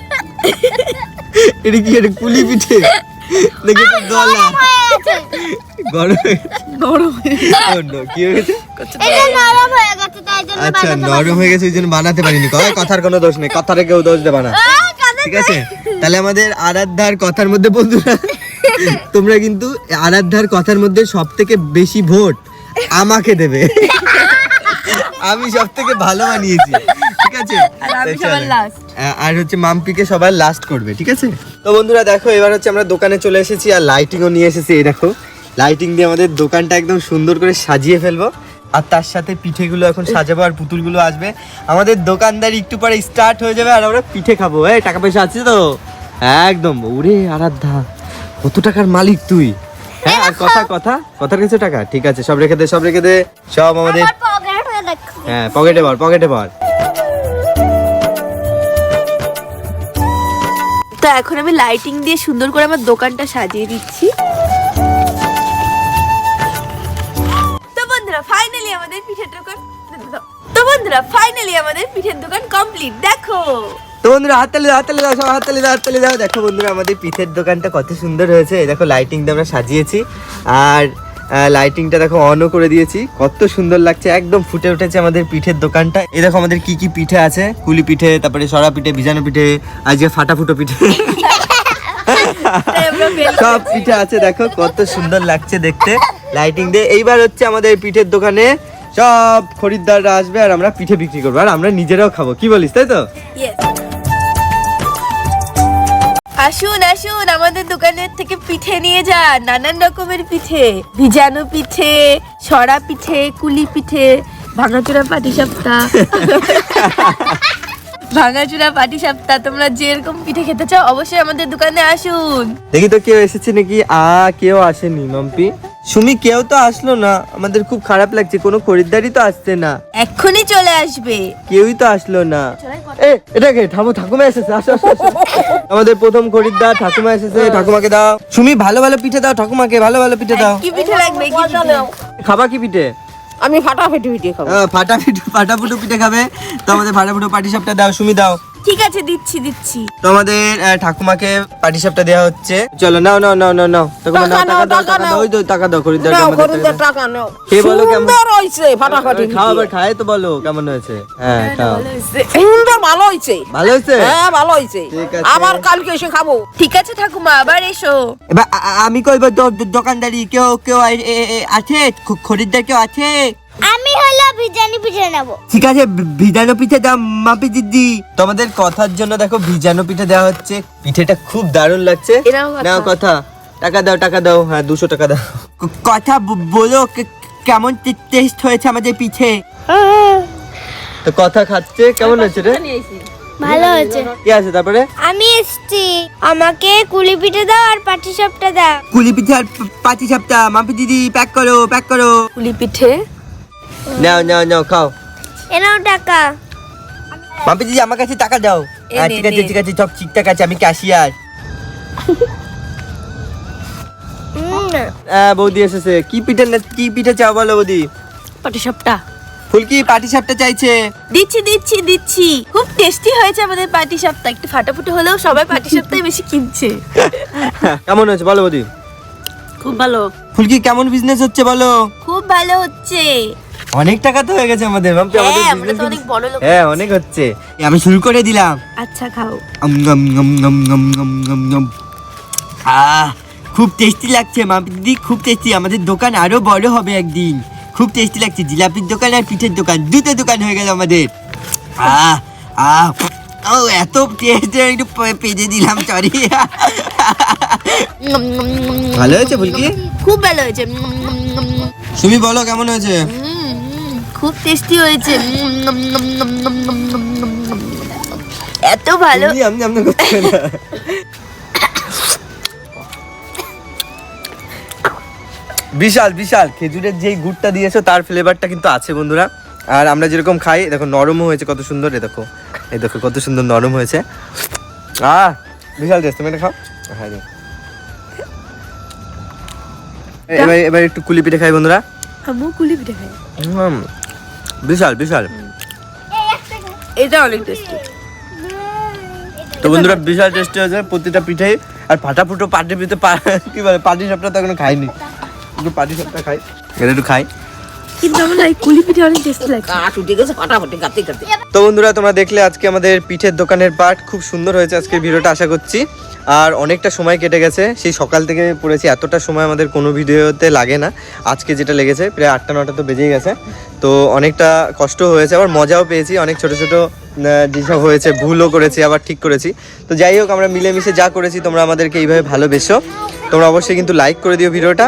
এটা কি, এটা কুলি পিঠে দেখি তো দলা গরম কি হয়ে গেছে? এটা নরম হয়ে গেছে, তাই জন্য আচ্ছা নরম হয়ে গেছে ওই জন্য বানাতে পারিনি। কথার কোনো দোষ নেই, কথারে কেউ দোষ দেবে না, ঠিক আছে? তাহলে আমাদের আরাধ্যার কথার মধ্যে বন্ধুরা তোমরা কিন্তু আরাধ্যার কথার মধ্যে সব থেকে বেশি ভোট আমাকে দেবে। আমি সব থেকে ভালো বানিয়েছি, ঠিক আছে? আর হচ্ছে মাম্পিকে সবাই লাস্ট করবে, ঠিক আছে? তো বন্ধুরা দেখো এবার হচ্ছে আমরা দোকানে চলে এসেছি, আর লাইটিংও নিয়ে এসেছি। এই দেখো লাইটিং দিয়ে আমাদের দোকানটা একদম সুন্দর করে সাজিয়ে ফেলবো, আর তার সাথে পিঠেগুলো এখন সাজাবো, আর পুতুলগুলো আসবে। আমাদের দোকানদারি একটু পরে স্টার্ট হয়ে যাবে, আর আমরা পিঠে খাবো। এই টাকা পয়সা আছে তো একদম? ওরে আরাধ্যা কত টাকার মালিক তুই! হ্যাঁ আর কথার কাছে টাকা, ঠিক আছে সব রেখে দে সব আমাদের। হ্যাঁ পকেটে ভর। তো তো এখন আমি লাইটিং দিয়ে সুন্দর করে আমার দোকানটা সাজিয়ে দিচ্ছি। তো বন্ধুরা ফাইনালি আমাদের পিঠের দোকান কমপ্লিট। দেখো তো বন্ধুরা হাততালি দাও সব হাততালি দাও। দেখো বন্ধুরা আমাদের পিঠের দোকানটা কত সুন্দর হয়েছে। দেখো লাইটিং দিয়ে আমরা সাজিয়েছি, আর লাইটিংটা দেখো অনও করে দিয়েছি, কত সুন্দর লাগছে, একদম ফুটে উঠেছে আমাদের পিঠের দোকানটা। এই দেখো আমাদের কি কি পিঠে আছে, কুলি পিঠে, তারপরে সরা পিঠে, ভিজানো পিঠে, আজকে ফাটাফুটো পিঠে, সব পিঠে আছে। দেখো কত সুন্দর লাগছে দেখতে লাইটিং দিয়ে। এইবার হচ্ছে আমাদের পিঠের দোকানে সব খরিদ্দাররা আসবে আর আমরা পিঠে বিক্রি করবো, আর আমরা নিজেরাও খাবো। কি বলিস, তাই তো? আসুন আসুন আমাদের দোকানের থেকে পিঠে নিয়ে যান, নানান রকমের পিঠে, ভিজানো পিঠে, সরা পিঠে, কুলি পিঠে, ভাঙাচোরা পাটিসাপটা, তোমরা যেরকম পিঠে খেতে চাও অবশ্যই আমাদের দোকানে আসুন। দেখি তো কেউ এসেছে নাকি। কেউ আসেনি মাম্পি, সুমি, কেউ তো আসলো না। আমাদের খুব খারাপ লাগছে, কোনো খরিদ্দারই তো আসছে না। এক্ষুনি চলে আসবে। কেউই তো আসলো না। এটাকে থামো, ঠাকুমা এসেছে, আসো। আমাদের প্রথম খরিদ্দার ঠাকুমা এসেছে, ঠাকুমাকে দাও। সুমি ভালো ভালো পিঠে দাও ঠাকুমাকে, ভালো ভালো পিঠে দাও। কি পিঠে লাগবে? খাবা কি পিঠে? আমি ফাটাফাটি পিঠে খাবো। ফাটাফুটো পিঠে খাবে তো আমাদের ফাটাফুটো পাটিসাপটা দাও। সুমি দাও। ঠিক আছে, দিচ্ছি। তো আমাদের ঠাকুমাকে পাটিসাপটা দেওয়া হচ্ছে। চলো নাও। ঠাকুমা নাও, টাকা দাও। ওই তো টাকা দাও, খরিদ্দারকে আমাদের টাকা দাও। কে বলো কেমন হইছে? ফাটাফাটি খাও, আবার খায় তো বলো কেমন হয়েছে। হ্যাঁ খাও। সুন্দর, ভালো হইছে। ভালো হয়েছে? হ্যাঁ ভালো হইছে। ঠিক আছে। আবার কালকে এসে খাবো। ঠিক আছে ঠাকুমা, আবার এসো। এবার আমি কইব দোকানদারি কেউ আছে, খরিদ্দার কেউ আছে? আমি হলো বিরিয়ানি পিঠে নেব। ঠিক আছে, ভিজানো পিঠে দাও মাপি দিদি। তোমাদের কথার জন্য দেখো ভিজানো পিঠে দেওয়া হচ্ছে। পিঠেটা খুব দারুণ লাগছে। নাও কথা, টাকা দাও। হ্যাঁ 200 টাকা দাও। কথা বলো, কেমন টেস্ট হয়েছে আমাদের পিঠে? তো কথা খাচ্ছে, কেমন হয়েছে রে? ভালো হয়েছে। কি আছে তারপরে? আমি এসছি, আমাকে কুলি পিঠে দাও আর পাটিসাপটা দাও। কুলি পিঠে আর পাটিসাপটা মাপি দিদি প্যাক করো। কুলি পিঠে নাও খাও। এনাও টাকা। মাপি দিদি আমার কাছে টাকা দাও। ঠিক আছে সব ঠিকঠাক আছে, আমি ক্যাশিয়ার। বৌদি এসেছে। কি পিঠে চাও বলো বৌদি? পাটিসাপটা। ফুলকি পাটিসাপটা চাইছে। দিচ্ছি। খুব টেস্টি হয়েছে আমাদের পাটিসাপটা। একটু ফাটাফুটি হলেও সবাই পাটিসাপটাই বেশি কিনছে। কেমন হয়েছে বলো বৌদি? খুব ভালো। ফুলকি কেমন বিজনেস হচ্ছে বলো? খুব ভালো হচ্ছে। অনেক টাকা তো হয়ে গেছে আমাদের মাম্পি, আমাদের হ্যাঁ, আমরা তো business অনেক বড় লোক। হ্যাঁ অনেক হচ্ছে। আমি শুরু করে দিলাম। আচ্ছা খাও। খুব টেস্টি লাগছে মাম্পি দিদি, খুব টেস্টি। আমাদের দোকান আরো বড় হবে একদিন। খুব টেস্টি লাগছে। জিলাপির দোকান আর পিঠের দোকান, দুটো দোকান হয়ে গেল আমাদের। ও এত টেস্ট, একটু পেজে দিলাম, সরি। ভালো হয়েছে ফুলকি? খুব ভালো হয়েছে। তুমি বলো কেমন হয়েছে? খুব টেস্টি হয়েছে। এত ভালো। আমি করতে না। বিশাল খেজুরের যেই গুড়টা দিয়েছো তার ফ্লেভারটা কিন্তু আছে বন্ধুরা। আর আমরা যেরকম খাই দেখো, নরমও হয়েছে কত সুন্দর। এই দেখো কত সুন্দর নরম হয়েছে। বিশাল টেস্ট। তুমি এটা খাও। হ্যাঁ এবার একটু কুলি পিঠে খাই বন্ধুরা। আমিও কুলি পিঠে খাই। বিশাল। এটা অনেক টেস্টি। তো বন্ধুরা বিশাল টেস্টি হয়েছে প্রতিটা পিঠে। আর ফাটাফুটো পিঠে কি বলে, পাটিসাপটা তো এখনো খাইনি। একটু পাটিসাপটা খাই, এটা একটু খাই। কিন্তু আমার এই কুলি পিঠে অনেক টেস্টি লাগে। কাট উঠে গেছে ফাটাফাটি কাটতে। তো বন্ধুরা তোমরা দেখলে আজকে আমাদের পিঠের দোকানের পার্ট খুব সুন্দর হয়েছে আজকের ভিডিওটা, আশা করছি। আর অনেকটা সময় কেটে গেছে, সেই সকাল থেকে পড়েছি। এতটা সময় আমাদের কোনো ভিডিওতে লাগে না, আজকে যেটা লেগেছে প্রায় 8টা-9টা তো বেজেই গেছে। তো অনেকটা কষ্ট হয়েছে, আবার মজাও পেয়েছি। অনেক ছোট যেসব হয়েছে, ভুলও করেছি, আবার ঠিক করেছি। তো যাই হোক, আমরা মিলেমিশে যা করেছি তোমরা আমাদেরকে এইভাবে ভালোবেসো। তোমরা অবশ্যই কিন্তু লাইক করে দিও ভিডিওটা,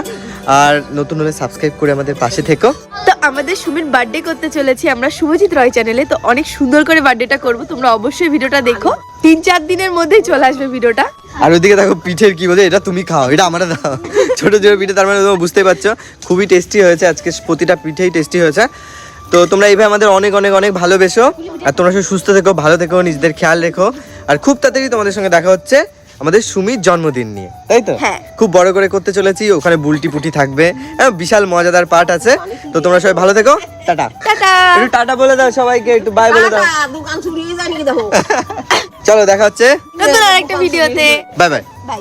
আর নতুন হলে সাবস্ক্রাইব করে আমাদের পাশে থেকো। তো আমাদের সুমির বার্থডে করতে চলেছি আমরা শুভজিৎ রয় চ্যানেলে। তো অনেক সুন্দর করে বার্থডেটা করব, তোমরা অবশ্যই ভিডিওটা দেখো। 3-4 দিনের মধ্যেই চলে আসবে ভিডিওটা। আর ওইদিকে দেখো পিঠের কি বলে, এটা তুমি খাও, এটা আমরা দাও। ছোট পিঠে, তার মানে তোমরা বুঝতেই পারছো খুবই টেস্টি হয়েছে আজকে। প্রতিটা পিঠেই টেস্টি হয়েছে। তো তোমরা এইভাবে আমাদের অনেক অনেক অনেক ভালোবেসো। আর তোমরা সুস্থ থেকো, ভালো থেকো, নিজেদের খেয়াল রেখো। আর খুব তাড়াতাড়ি তোমাদের সঙ্গে দেখা হচ্ছে আমাদের সুমির জন্মদিন নিয়ে, তাই তো? হ্যাঁ। খুব বড় করে করতে চলেছি, ওখানে বুলটি পুটি থাকবে, বিশাল মজাদার পার্ট আছে। তো তোমরা সবাই ভালো থেকো, টাটা। টাটা। একটু টাটা বলে দাও সবাইকে, একটু বাই বলে দাও। দোকান চুরি জানি দেখো। চলো দেখা হচ্ছে নতুন আরেকটা ভিডিওতে। Bye bye. বাই।